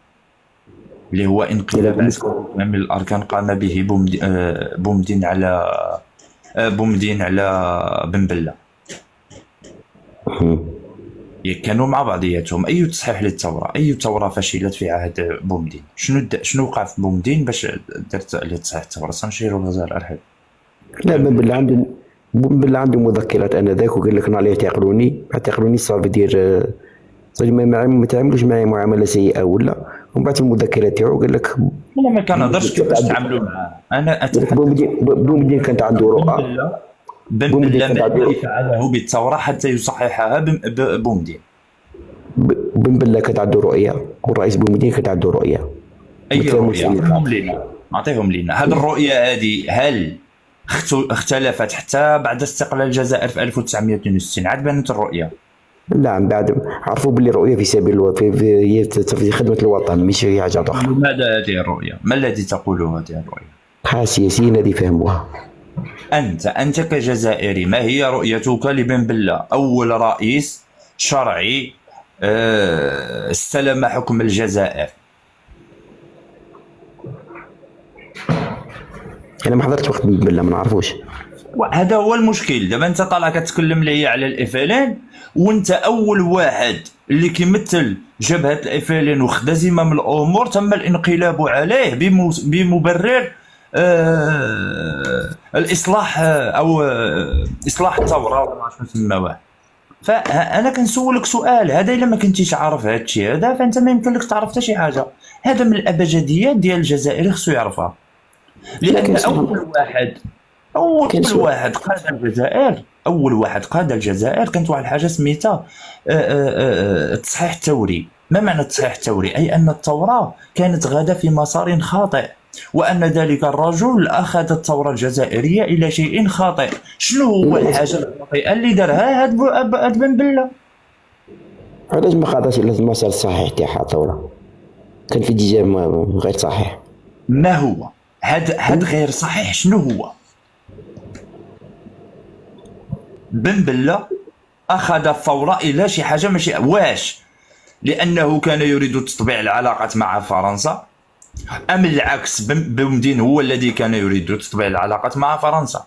اللي هو انقلاب عسكري من الاركان قام به بومدين على بن بله. كانوا مع بعضياتهم. اي تصحيح للثوره، اي ثوره فشلت في عهد بومدين. شنو وقع في بومدين باش درت عليه تصحيح الثوره؟ سنشير الغزال الارحب. لا بن بله عنده مذكرات انذاك، وقال لك نهار اللي اعتقلوني صافي دير صافي ما تعاملوش معايا معامله سيئه ولا. ومن بعد المذكرات تاعو قال لك انا ما كنهضرش كيفاش تعاملوا معاه. انا اتحدث بومدين كانت عنده رؤى. بن بله ما فعله بالثوره حتى يصححها بومدين. بن بله كانت عنده رؤيه، والرئيس بومدين كانت عنده رؤيه. اي رؤيه؟ اعطيهم لنا هذه الرؤيه. هذه هل اختلفت حتى بعد استقلال الجزائر في 1962 عاد بانت الرؤيه؟ لا، من بعد عرفوا باللي الرؤيه في سبيل في خدمه الوطن، مش هي حاجه اخرى. لماذا هذه الرؤيه؟ ما الذي تقوله هذه الرؤيه؟ السياسيين الذي فهموها. انت كجزائري ما هي رؤيتك لبن بله اول رئيس شرعي استلم حكم الجزائر؟ انا ما حضرتش وقت بن بله، ما نعرفوش. هذا هو المشكل. دابا انت طالع كتكلم لي على الافلان، وانت اول واحد اللي كيمثل جبهه الافلان وخدا زمام الامور تم الانقلاب عليه بمبرر الاصلاح او اصلاح الثوره ولا ما شنو سماوه. فانا كنسولك سؤال، هذا الا ما كنتيش عارف هذا الشيء هذا فانت ما يمكن لك تعرف حتى شي حاجه. هذا من الابجديات ديال الجزائري خصو يعرفها، لان اول واحد قاد الجزائر، اول واحد قاد الجزائر كانت واحد الحاجه سميتها التصحيح الثوري. ما معنى التصحيح الثوري؟ اي ان الثوره كانت غاده في مسار خاطئ، وان ذلك الرجل اخذ الثوره الجزائريه الى شيء خاطئ. شنو هو الحاجه الخاطئه اللي دارها هاد بن بله؟ علاش ما خاضش المسار الصحيح تاعها الثوره؟ كان في اتجاه غير صحيح. ما هو هاد غير صحيح. شنو هو؟ بن بلة اخذ الثوره الى شي حاجه ماشي واش لانه كان يريد تطبيع العلاقات مع فرنسا، ام العكس بومدين هو الذي كان يريد تطبيع العلاقات مع فرنسا؟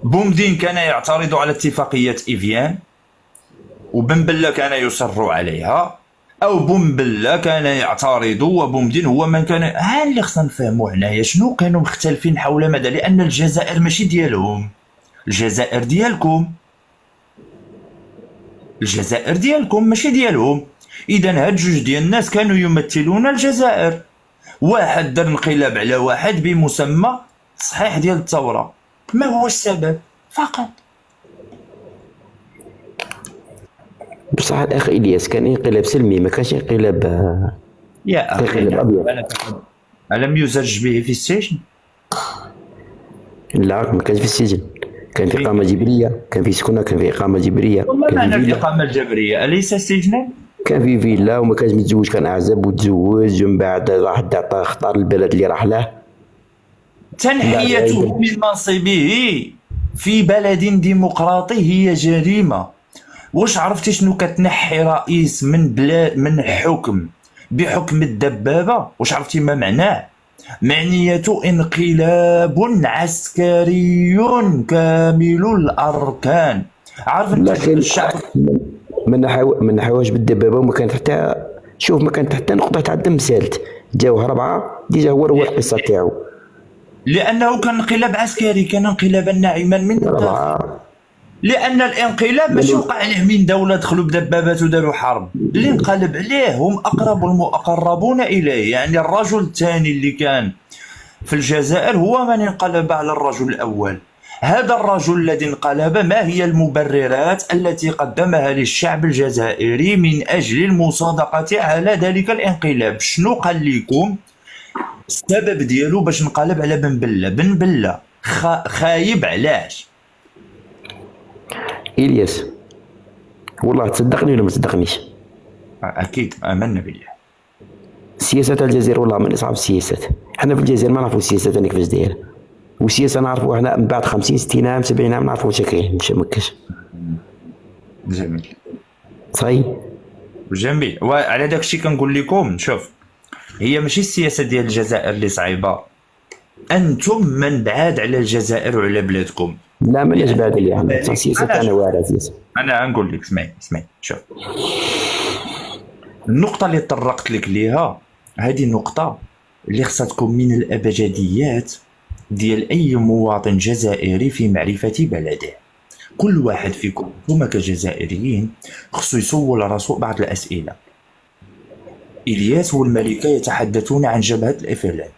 بومدين كان يعترض على اتفاقيه إيفيان وبن بلة كان يصر عليها، او بن بلة كان يعترض وبومدين هو من كان. ها اللي خصنا نفهموا هنايا شنو كانوا مختلفين حول ماذا، لان الجزائر ماشي ديالهم، الجزائر ديالكم، الجزائر ديالكم ماشي ديالهم. اذا هاد جوج ديال الناس كانوا يمثلون الجزائر، واحد دار انقلاب على واحد بمسمى تصحيح ديال الثوره. ما هو السبب؟ فقط. بصح الاخ الياس كان انقلاب سلمي، ما كانش انقلاب يا اخي انقلاب ابيض. ألم يزج به في السجن؟ لا ما كانش في السجن، كان في اقامه جبريه، كان في سكنه، كان في اقامه جبريه. والله كان معنى في فيلا، الإقامة الجبرية أليس سجنا؟ كان في فيلا وما كانش متزوج، كان اعزب وتزوج ومن بعد راح اختار البلد اللي راح له. تنحيته من منصبه في بلد ديمقراطي هي جريمة. واش عرفتي شنو كتنحي رئيس من بلاد من حكم بحكم الدبابة؟ واش عرفتي ما معناه؟ معنيته انقلاب عسكري كامل الأركان. عارف انت لكن الشعب ما نحاوش بالدبابه، وما كانت حتى شوف ما كانت حتى نقطه تاع الدم سالت، جاو هربعه ديجا هو القصه تاعو. لأنه كان انقلاب عسكري، كان انقلابا ناعما من الداخل. هربعه لان الانقلاب ماشي وقع عليه من دوله دخلوا بدبابات وداروا حرب، اللي انقلب عليه هم اقرب المقربون اليه. يعني الرجل الثاني اللي كان في الجزائر هو من انقلب على الرجل الاول. هذا الرجل الذي انقلب، ما هي المبررات التي قدمها للشعب الجزائري من اجل المصادقه على ذلك الانقلاب؟ شنو قال لكم السبب ديالو باش انقلب على بن بلة؟ بن بلة خايب علاش؟ الياس والله تصدقني ولا ما تصدقنيش؟ اكيد امنا بالله. سياسة الجزائر والله من اصعب السياسات. حنا في الجزائر ما نعرفوا السياسات هنا كيفاش دايره، والسياسه نعرفوا حنا من بعد 50 60 عام 70 عام نعرفوا واش كاين، ما كاش. جميل صحيح جميل. وعلى داك الشيء كنقول لكم شوف، هي ماشي السياسه ديال الجزائر اللي صعيبه، انتم من بعاد على الجزائر وعلى بلادكم. لا ماناش بعاد عليها، السياسه تاعنا واعره سياسه. انا غنقول لك اسمعي شوف، النقطه اللي طرقت لك ليها هذه النقطه اللي خصها تكون من الابجديات ديال اي مواطن جزائري في معرفه بلده. كل واحد فيكم انتم كجزائريين خصو يسول راسو بعض الاسئله. الياس والملكه يتحدثون عن جبهه الافلام.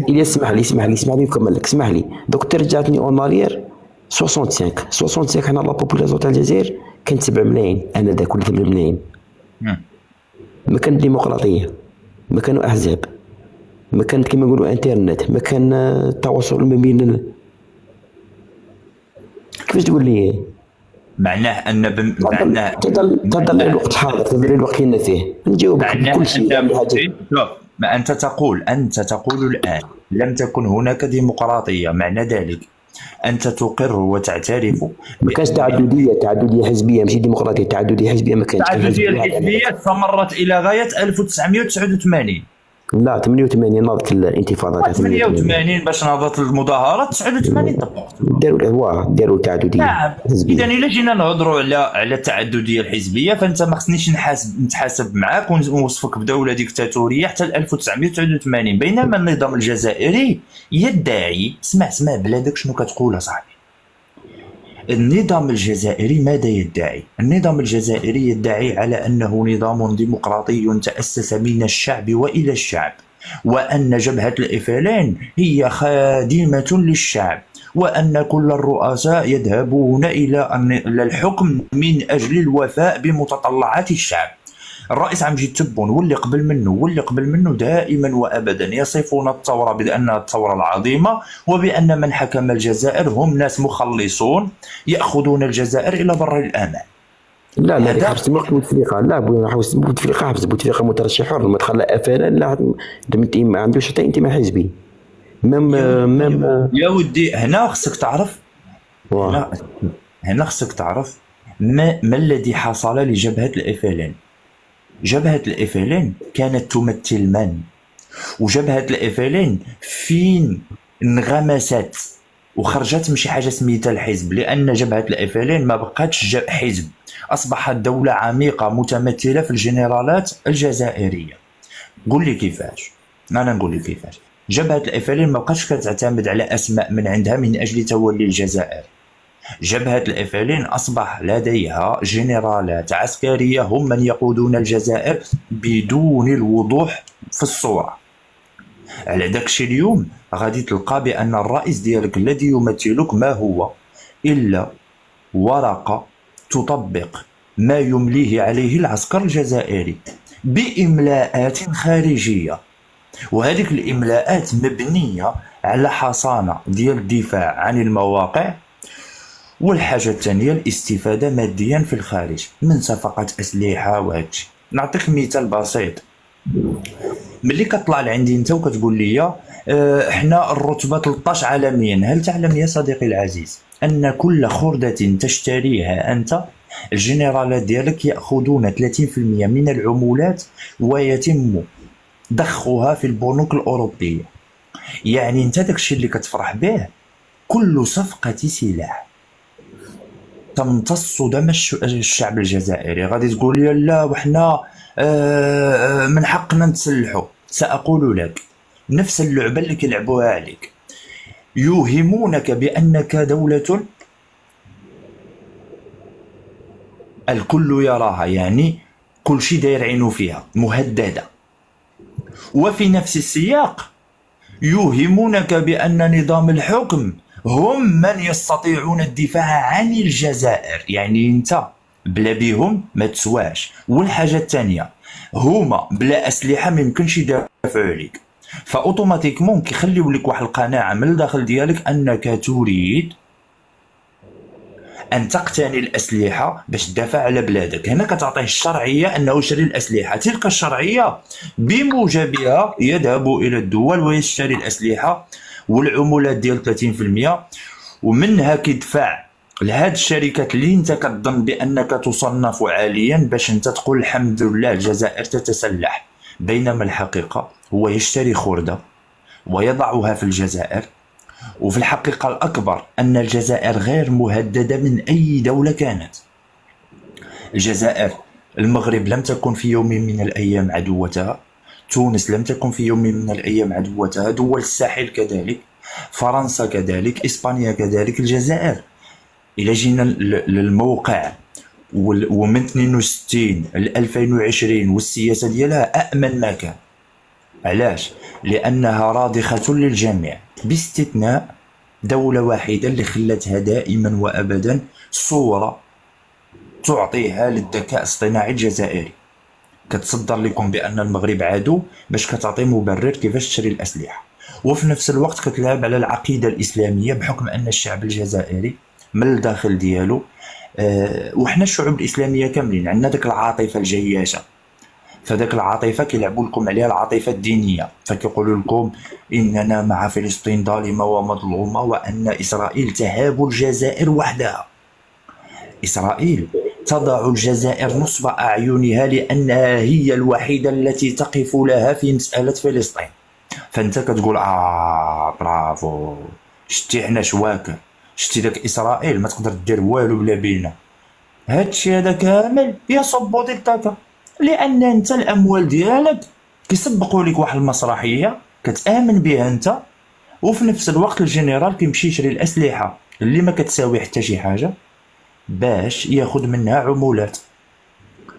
الياس اسمح لي نكمل لك. اسمح لي دوك ترجعتني اون ماريير 65 حنا لا بوبولاسيون تاع الجزائر كانت 7 ملايين، انا داك ولا 8 ملايين. ما كانت ديمقراطيه، ما كانوا احزاب، ما كانت كما نقولوا انترنت، ما كان التواصل ما بين. كيفاش تقول لي؟ معناه ان معناه تفضل الوقت حاضر، تفضل الوقت اللي فيه نجاوبك بكل شيء. ما أنت تقول الآن لم تكن هناك ديمقراطية، معنى ذلك أنت تقر وتعترف ما كانش تعددية حزبية، ماشي ديمقراطية، تعددية حزبية. ما كانش التعددية الحزبية استمرت إلى غاية 1989. لا 88 ناضت الانتفاضات، 88 باش ناضت المظاهرات، 89 طبقت داروا تعددية. نعم. حزبية. إذا إلا جينا نهضروا على التعددية الحزبية، فأنت ما خصنيش نتحاسب معاك ونوصفك بدولة ديكتاتورية حتى 1989، بينما النظام الجزائري يدعي. اسمع بلادك شنو كتقول صاحبي. النظام الجزائري ماذا يدعي؟ النظام الجزائري يدعي على أنه نظام ديمقراطي تأسس من الشعب وإلى الشعب، وأن جبهة الإفلان هي خادمة للشعب، وأن كل الرؤساء يذهبون إلى الحكم من أجل الوفاء بمتطلعات الشعب. الرئيس عمجيد تبون واللي قبل منه دائما وابدا يصفون الثوره بانها الثوره العظيمه، وبان من حكم الجزائر هم ناس مخلصون ياخذون الجزائر الى بر الامان. لا لا، هذا حبس وقت بوتفليقه، لا حبس بوتفليقه، حبس بوتفليقه مترشح حر، ما دخل لا افلا لا ما عندوش حتى انتماء حزبي. ميم يا ودي، هنا خصك تعرف، واه هنا هنا خصك تعرف ما الذي حصل لجبهة الإفلين. جبهة الإفلين كانت تمثل من؟ وجبهة الإفلين فين انغمست وخرجت من شي حاجة سميتها الحزب، لأن جبهة الإفلين ما بقاتش حزب، أصبحت دولة عميقة متمثلة في الجنرالات الجزائرية. قول لي كيفاش؟ أنا نقول لك كيفاش. جبهة الإفلين ما بقاتش كتعتمد على أسماء من عندها من أجل تولي الجزائر. جبهة الإفلين أصبح لديها جنرالات عسكرية هم من يقودون الجزائر بدون الوضوح في الصورة. على داكشي اليوم غادي تلقى بأن الرئيس ديالك الذي يمثلك ما هو إلا ورقة تطبق ما يمليه عليه العسكر الجزائري بإملاءات خارجية، وهذه الإملاءات مبنية على حصانة ديال الدفاع عن المواقع، والحاجة الثانية الاستفادة ماديا في الخارج من صفقات أسلحة وهادشي. نعطيك مثال بسيط. ملي كطلع لعندي انت وكتقول لي احنا الرتبة 13 عالميا، هل تعلم يا صديقي العزيز أن كل خردة تشتريها أنت الجنرالات ديالك يأخذون 30% من العمولات ويتم ضخها في البنوك الأوروبية. يعني انت داكشي اللي كتفرح به كل صفقة سلاح تمتص دم الشعب الجزائري. غادي تقول لي لا وحنا من حقنا نتسلحوا. سأقول لك نفس اللعبة اللي كيلعبوها عليك، يوهمونك بأنك دولة الكل يراها، يعني كل شيء داير عينه فيها، مهددة، وفي نفس السياق يوهمونك بأن نظام الحكم هم من يستطيعون الدفاع عن الجزائر. يعني انت بلا بيهم ما تسواش، والحاجة الثانية هما بلا أسلحة ما يمكنش يدافعوا عليك، فأوتوماتيكمون كيخليو لك واحد القناعة من الداخل ديالك أنك تريد أن تقتني الأسلحة باش تدافع على بلادك. هنا كتعطيه الشرعية أنه يشري الأسلحة، تلك الشرعية بموجبها يذهب إلى الدول ويشتري الأسلحة والعمولات ديال 30%، ومنها كيدفع لهاد الشركات اللي انت كتظن بأنك تصنف عاليا باش انت تقول الحمد لله الجزائر تتسلح، بينما الحقيقة هو يشتري خردة ويضعها في الجزائر. وفي الحقيقة الأكبر أن الجزائر غير مهددة من أي دولة كانت. الجزائر، المغرب لم تكن في يوم من الأيام عدوتها، تونس لم تكن في يوم من الأيام عدوتها، دول الساحل كذلك، فرنسا كذلك، إسبانيا كذلك. الجزائر إلى جينا للموقع ومن 62 ل 2020 والسياسة ديالها أأمن ما كان. علاش؟ لأنها راضخة للجميع باستثناء دولة واحدة اللي خلتها دائما وأبدا صورة تعطيها للذكاء الاصطناعي الجزائري. كتصدر لكم بأن المغرب عدو باش كتعطي مبرر كيفاش تشري الأسلحة، وفي نفس الوقت كتلعب على العقيدة الإسلامية بحكم أن الشعب الجزائري من الداخل ديالو وحنا الشعوب الإسلامية كاملين عندنا داك العاطفة الجياشة، فذاك العاطفة كيلعبوا لكم عليها العاطفة الدينية، فكيقولوا لكم إننا مع فلسطين ظالمة ومظلومة وأن إسرائيل تهاب الجزائر وحدها. إسرائيل تضع الجزائر نصب أعينها لأنها هي الوحيدة التي تقف لها في مسألة فلسطين. فأنت كتقول برافو، شتي حنا شواكر، شتي داك إسرائيل ما تقدر دير والو بلا بينا. هادشي هذا كامل يصب ضدك، لأن أنت الأموال ديالك كيسبقوا لك واحد المسرحية كتآمن بها أنت، وفي نفس الوقت الجنرال كيمشي يشري الأسلحة اللي ما كتساوي حتى شي حاجة باش ياخد منها عمولات،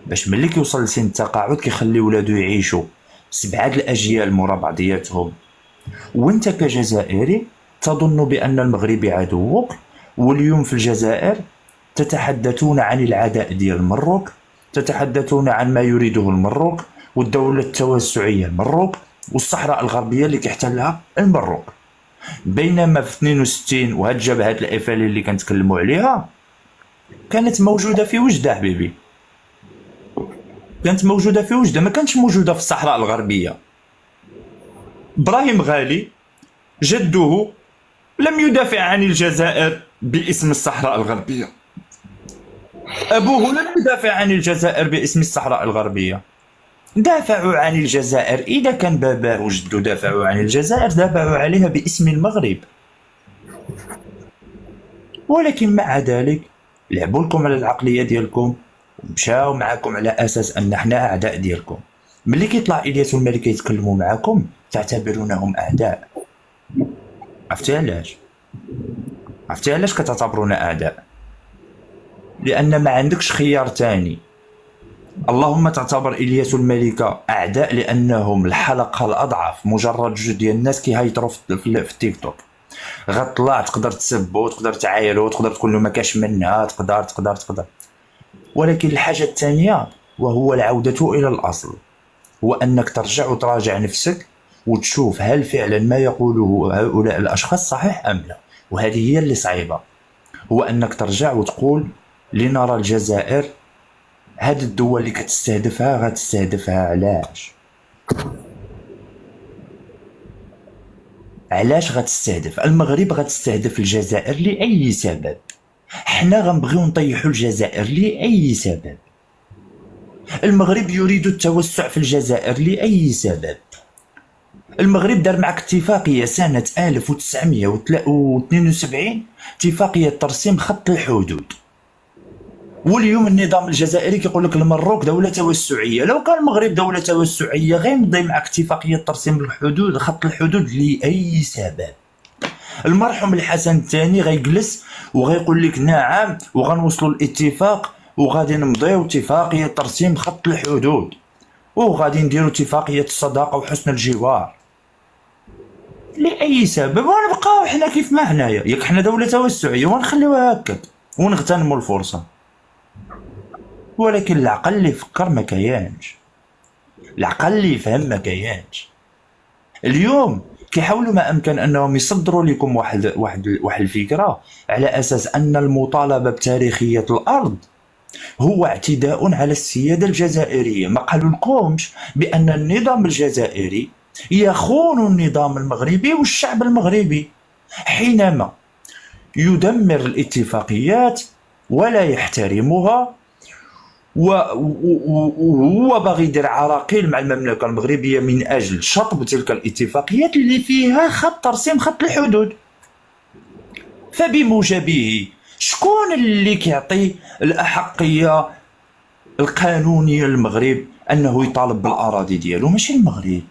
باش ملي كيوصل لسن التقاعد كيخلي ولادو يعيشوا 7 الأجيال مورا بعضياتهم. وانت كجزائري تظن بأن المغرب عدوك، واليوم في الجزائر تتحدثون عن العداء ديال المروك، تتحدثون عن ما يريده المروك والدولة التوسعية المروك والصحراء الغربية اللي كيحتلها المروك. بينما في 62 وهاد جبهة الإفال اللي كنتكلموا عليها كانت موجودة في وجدة حبيبي، كانت موجوده في وجده، ما كانتش موجوده في الصحراء الغربيه. ابراهيم غالي جده لم يدافع عن الجزائر باسم الصحراء الغربيه، ابوه لم يدافع عن الجزائر باسم الصحراء الغربيه. دافعوا عن الجزائر، اذا كان باباه وجده دافعوا عن الجزائر دافعوا عليها باسم المغرب. ولكن مع ذلك لعبوا لكم على العقليه ديالكم ومشاو معكم على اساس ان احنا اعداء ديالكم. ملي كيطلع الياس والملك يتكلموا معكم تعتبرونهم اعداء. عرفتي علاش؟ عرفتي علاش كتعتبرونا اعداء؟ لان ما عندكش خيار تاني. اللهم تعتبر الياس والملكه اعداء لانهم الحلقه الاضعف، مجرد جوج ديال الناس كيهايطروا في التيك توك. غطلع تقدر تسبو، تقدر تعايرو، تقدر تقول له ما كاش منها، تقدر. ولكن الحاجه الثانيه وهو العوده الى الاصل، هو انك ترجع وتراجع نفسك وتشوف هل فعلا ما يقوله هؤلاء الاشخاص صحيح ام لا. وهذه هي اللي صعيبه، هو انك ترجع وتقول لنرى الجزائر هاد الدول اللي كتستهدفها غتستهدفها علاش غتستهدف؟ المغرب غتستهدف الجزائر لأي سبب، حنا غنبغيو نطيحوا الجزائر لأي سبب، المغرب يريد التوسع في الجزائر لأي سبب. المغرب دار معك اتفاقية سنة 1972، اتفاقية ترسيم خط الحدود، واليوم النظام الجزائري كيقول لك المروك دولة توسعية. لو كان المغرب دولة توسعية غيمضي معك اتفاقية ترسيم الحدود، خط الحدود لأي سبب. المرحوم الحسن الثاني غيجلس وغيقول لك نعم وغنوصلوا الاتفاق وغادي نمضيو اتفاقية ترسيم خط الحدود وغادي نديروا اتفاقية الصداقة وحسن الجوار لأي سبب، ونبقاو حنا كيف ما حنايا. ياك حنا دولة توسعية ونخليوها هكاك ونغتنموا الفرصة. ولكن العقل اللي يفكر ما كيانش، العقل اللي يفهم ما كيانش. اليوم كيحاولوا ما امكن انهم يصدروا لكم واحد الفكره على اساس ان المطالبه بتاريخيه الارض هو اعتداء على السياده الجزائريه. ما قالوا لكمش بان النظام الجزائري يخون النظام المغربي والشعب المغربي حينما يدمر الاتفاقيات ولا يحترمها، وهو باغي يدير عراقيل مع المملكه المغربيه من اجل شطب تلك الاتفاقيات اللي فيها خط ترسيم خط الحدود. فبموجبه شكون اللي كيعطي الاحقيه القانونيه للمغرب انه يطالب بالاراضي ديالو؟ ماشي المغرب،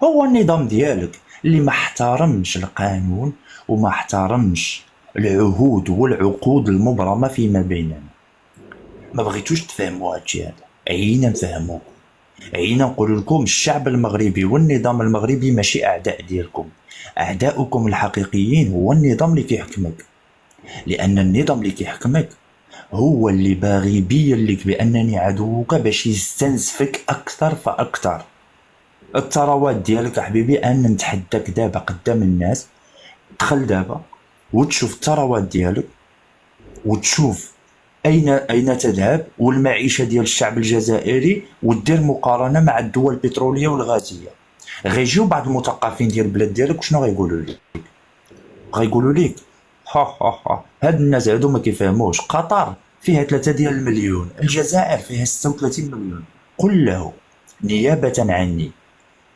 هو النظام ديالك اللي ما احترمش القانون وما احترمش العهود والعقود المبرمه فيما بيننا. ما بغيتوش تفهموا هادشي هذا، عينا نفهموكم، عينا نقول لكم الشعب المغربي والنظام المغربي ماشي اعداء ديالكم، اعداؤكم الحقيقيين هو النظام اللي كيحكمك. لان النظام اللي كيحكمك هو اللي باغي يبين لك بانني عدوك باش يستنزفك اكثر فاكثر. الثروات ديالك حبيبي انا نتحداك دابا قدام الناس، دخل دابا وتشوف الثروات ديالك وتشوف أين تذهب والمعيشة ديال الشعب الجزائري، ودير مقارنة مع الدول البترولية والغازية. غيجيو بعض المثقفين ديال البلاد ديالك وشنو غيقولوا لك؟ غيقولوا لك هاد الناس هادو ما كيفهموش، قطر فيها 3 ديال المليون، الجزائر فيها 36 مليون. قل له نيابة عني،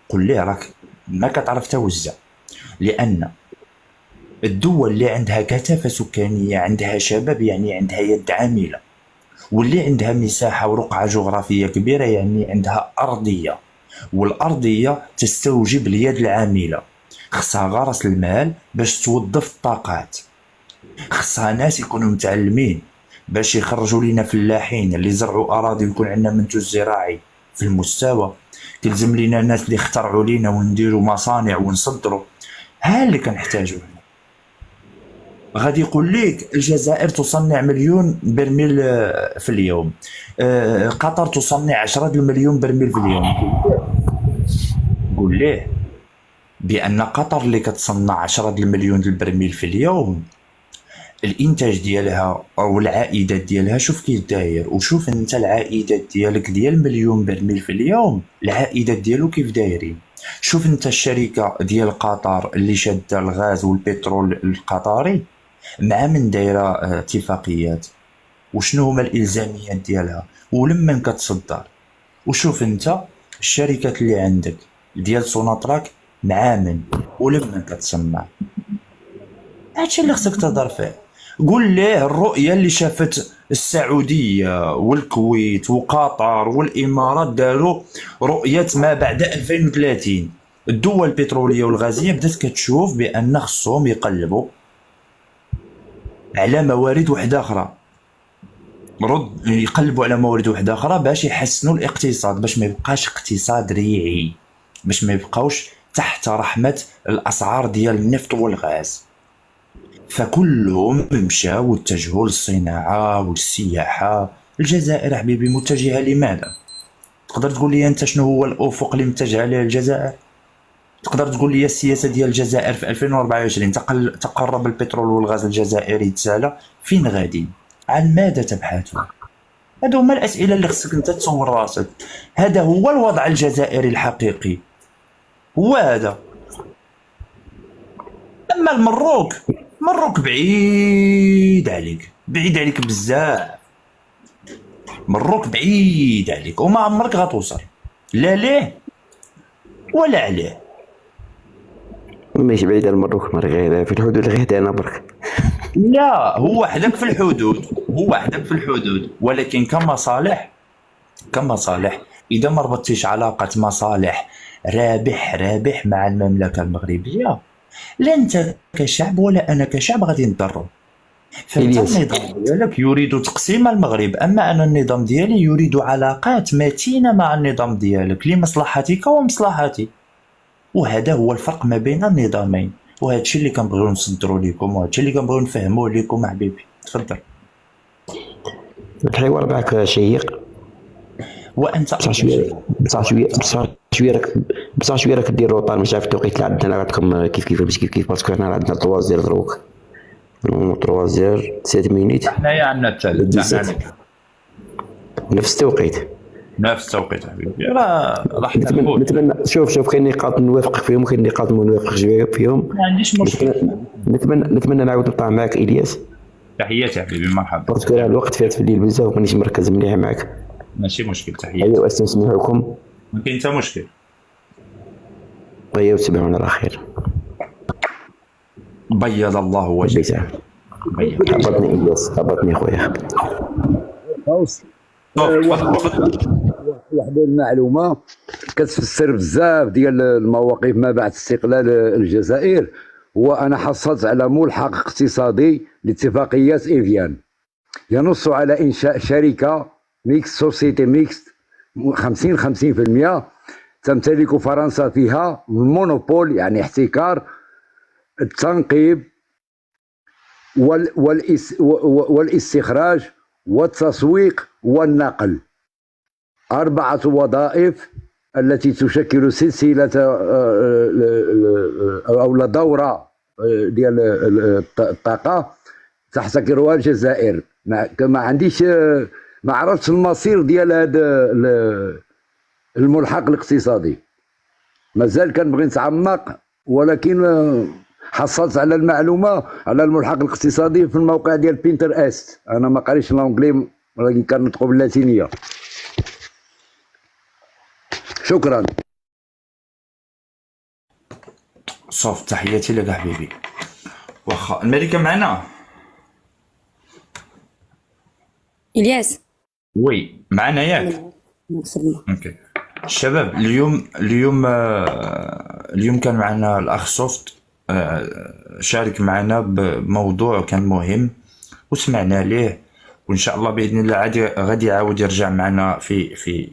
قل له راك ما كتعرف توزع، لأن الدول اللي عندها كثافة سكانية عندها شباب يعني عندها يد عاملة، واللي عندها مساحة ورقعة جغرافية كبيرة يعني عندها أرضية، والأرضية تستوجب اليد العاملة. خصها غرس المال باش توظف الطاقات، خصها ناس يكونوا متعلمين باش يخرجوا لنا فلاحين اللي يزرعوا أراضي ويكون عندنا منتوج زراعي في المستوى. تلزم لنا ناس اللي يخترعوا لنا ونديروا مصانع ونصدروا. ها اللي كنحتاجو. غادي يقول لك الجزائر تصنع 1,000,000 برميل في اليوم، قطر تصنع 10 مليون برميل في اليوم. قول ليه بان قطر اللي كتصنع 10 مليون البرميل في اليوم الانتاج ديالها او العائدات ديالها شوف كيف داير، وشوف انت العائدات ديالك ديال مليون برميل في اليوم العائدات ديالو كيف دايرين. شوف انت الشركه ديال قطر اللي شاده الغاز والبترول القطري مع من دايره اتفاقيات، وشنو هما الالزاميات ديالها ولمن كتصدر. وشوف انت الشركات اللي عندك ديال سوناطراك مع من ولمن كتصنع. هادشي اللي خصك تهضر فيه. قول ليه الرؤيه اللي شافت السعوديه والكويت وقطر والامارات داروا رؤيه ما بعد 2030. الدول البتروليه والغازيه بدات كتشوف بان خصهم يقلبوا على موارد وحده اخرى، يقلبوا على موارد وحده اخرى باش يحسنوا الاقتصاد، باش ما يبقاش اقتصاد ريعي، باش ما يبقاوش تحت رحمه الاسعار ديال النفط والغاز. فكلهم مشاو واتجهوا للصناعه والسياحه. الجزائر حبيبي متجهه لماذا؟ تقدر تقول لي انت شنو هو الافق اللي متجهه ليه الجزائر؟ تقدر تقول لي السياسه ديال الجزائر في 2024 تقرب البترول والغاز الجزائري يتسالى، فين غادي؟ عن ماذا تبحثون؟ هادو هما الاسئله اللي خصك انت تصور راسك. هذا هو الوضع الجزائري الحقيقي، هو هذا. اما المروك، مروك بعيد عليك، بعيد عليك بزاف. مروك بعيد عليك وما عمرك غتوصل لا ليه ولا عليه. ماشي بعيد على المروك، غير في الحدود غير هنا برك. لا هو وحدك في الحدود، هو وحدك في الحدود، ولكن كمصالح اذا ما ربطتيش علاقه مصالح رابح مع المملكه المغربيه، لا انت كشعب ولا انا كشعب غادي نضروا. فانت النظام ديالك يريد تقسيم المغرب، اما انا النظام ديالي يريد علاقات متينه مع النظام ديالك لمصلحتك ومصلحتي. وهذا هو الفرق ما بين النظامين، وهذا الشيء اللي كنبغيو نصدروا لكم، وهذا الشيء اللي كنبغيو نفهموه لكم حبيبي. تفضل. الحوار معك شيق، وانت بصح شويه راك دير روطان مش عارف التوقيت اللي عندنا عندكم كيف باسكو حنا عندنا 3 دروك 3 7 مينيت. حنايا عندنا الثالث نفس التوقيت حبيبي. راح نتمنى شوف كاين نقاط نوافقك فيهم وكاين نقاط ما نوافقش فيهم. ما عنديش مشكل. نتمنى نعاود نطلع معك الياس. تحياتي حبيبي، مرحبا. باسكو الوقت فات في الليل بزاف مانيش مركز مليح معك. ماشي مشكل، تحياتي. ايوا استسمحكم، ما كاين حتى مشكل. ايوا تسمعونا على خير. بيض الله وجهك. هبطني الياس، هبطني خويا. واحد المعلومه كتفسر بزاف ديال المواقف ما بعد استقلال الجزائر. وانا حصلت على ملحق اقتصادي لاتفاقيات ايفيان ينص على انشاء شركه ميكس، سوسيتي ميكس 50-50%، تمتلك فرنسا فيها المونوبول، يعني احتكار التنقيب والاستخراج والتسويق والنقل. 4 وظائف التي تشكل سلسلة أو دورة ديال الطاقة تحتكرها الجزائر. ما عنديش، ما عرفتش المصير ديال هذا الملحق الاقتصادي، مازال كنبغي نتعمق، ولكن حصلت على المعلومة على الملحق الاقتصادي في الموقع ديال بينتر است. أنا ما قاريش الأنجلي ولكن كنطقو باللاتينية. شكرا. صوف، تحياتي لك حبيبي. واخا الملكة معنا؟ الياس وي معنا ياك؟ اوكي الشباب، اليوم كان معنا الاخ سوفت، شارك معنا بموضوع كان مهم وسمعنا ليه، وان شاء الله باذن الله غادي يعاود يرجع معنا في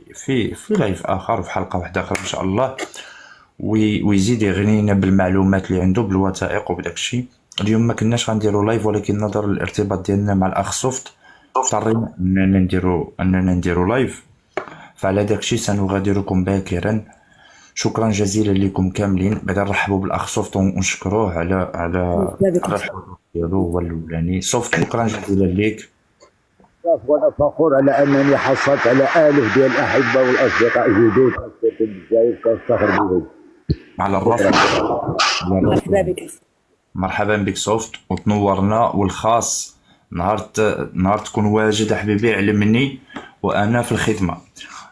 لايف اخر، في حلقه واحده اخرى ان شاء الله، ويزيد يغنينا بالمعلومات اللي عنده بالوثائق وبداك الشيء. اليوم ما كناش غنديروا لايف، ولكن نظرا للارتباط ديالنا مع الاخ سوفت اضطرينا اننا نديروا لايف. فعلى داك الشيء سنغادركم باكرا. شكرا جزيلا لكم كاملين. بعدا نرحبوا بالاخ صوفت ونشكروه على الحضور ديالو هو الاولاني. صوفت شكرا جزيلا لك. وانا فخور على انني حصلت على الف ديال الاحبه والاصدقاء جدد في الجزائر، كنفتخر بهم. على الرفق. مرحبا بك. مرحبا بك صوفت، وتنورنا. والخاص نهار تكون واجد حبيبي علمني وانا في الخدمه.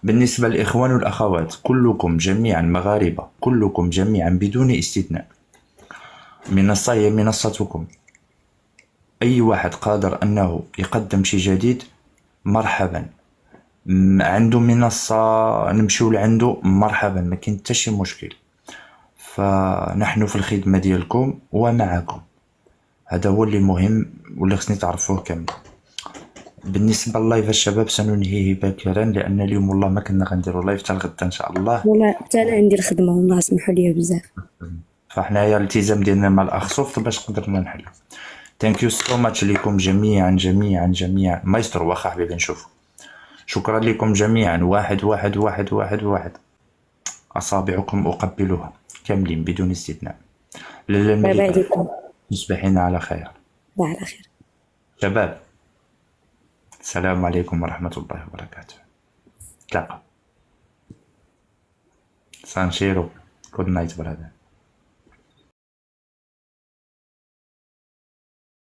بالنسبه للاخوان والاخوات كلكم جميعا مغاربه، كلكم جميعا بدون استثناء، منصه هي منصتكم. اي واحد قادر انه يقدم شي جديد مرحبا، عنده منصه نمشيو لعنده مرحبا، ما كاين حتى شي مشكل. فنحن في الخدمه ديالكم ومعكم، هذا هو اللي مهم واللي خصني تعرفوه كامل. بالنسبه لللايف الشباب سننهيه باكرا، لان اليوم والله ما كنا غنديروا لايف حتى الغدا ان شاء الله. والله حتى انا عندي الخدمه والله سمحوا لي بزاف. فحنايا الالتزام ديالنا مع الاخ صوفت باش قدرنا نحلو. ثانك يو سو ماتش ليكم جميعا جميعا جميعا. مايسترو واخا حبيبي نشوف. شكرا لكم جميعا. واحد واحد واحد واحد واحد. اصابعكم اقبلها كاملين بدون استثناء. لالا باي باي الملكه لكم. تصبحين على خير. على خير. شباب السلام عليكم ورحمة الله وبركاته. تلاقى. سانشيرو. Good night brother.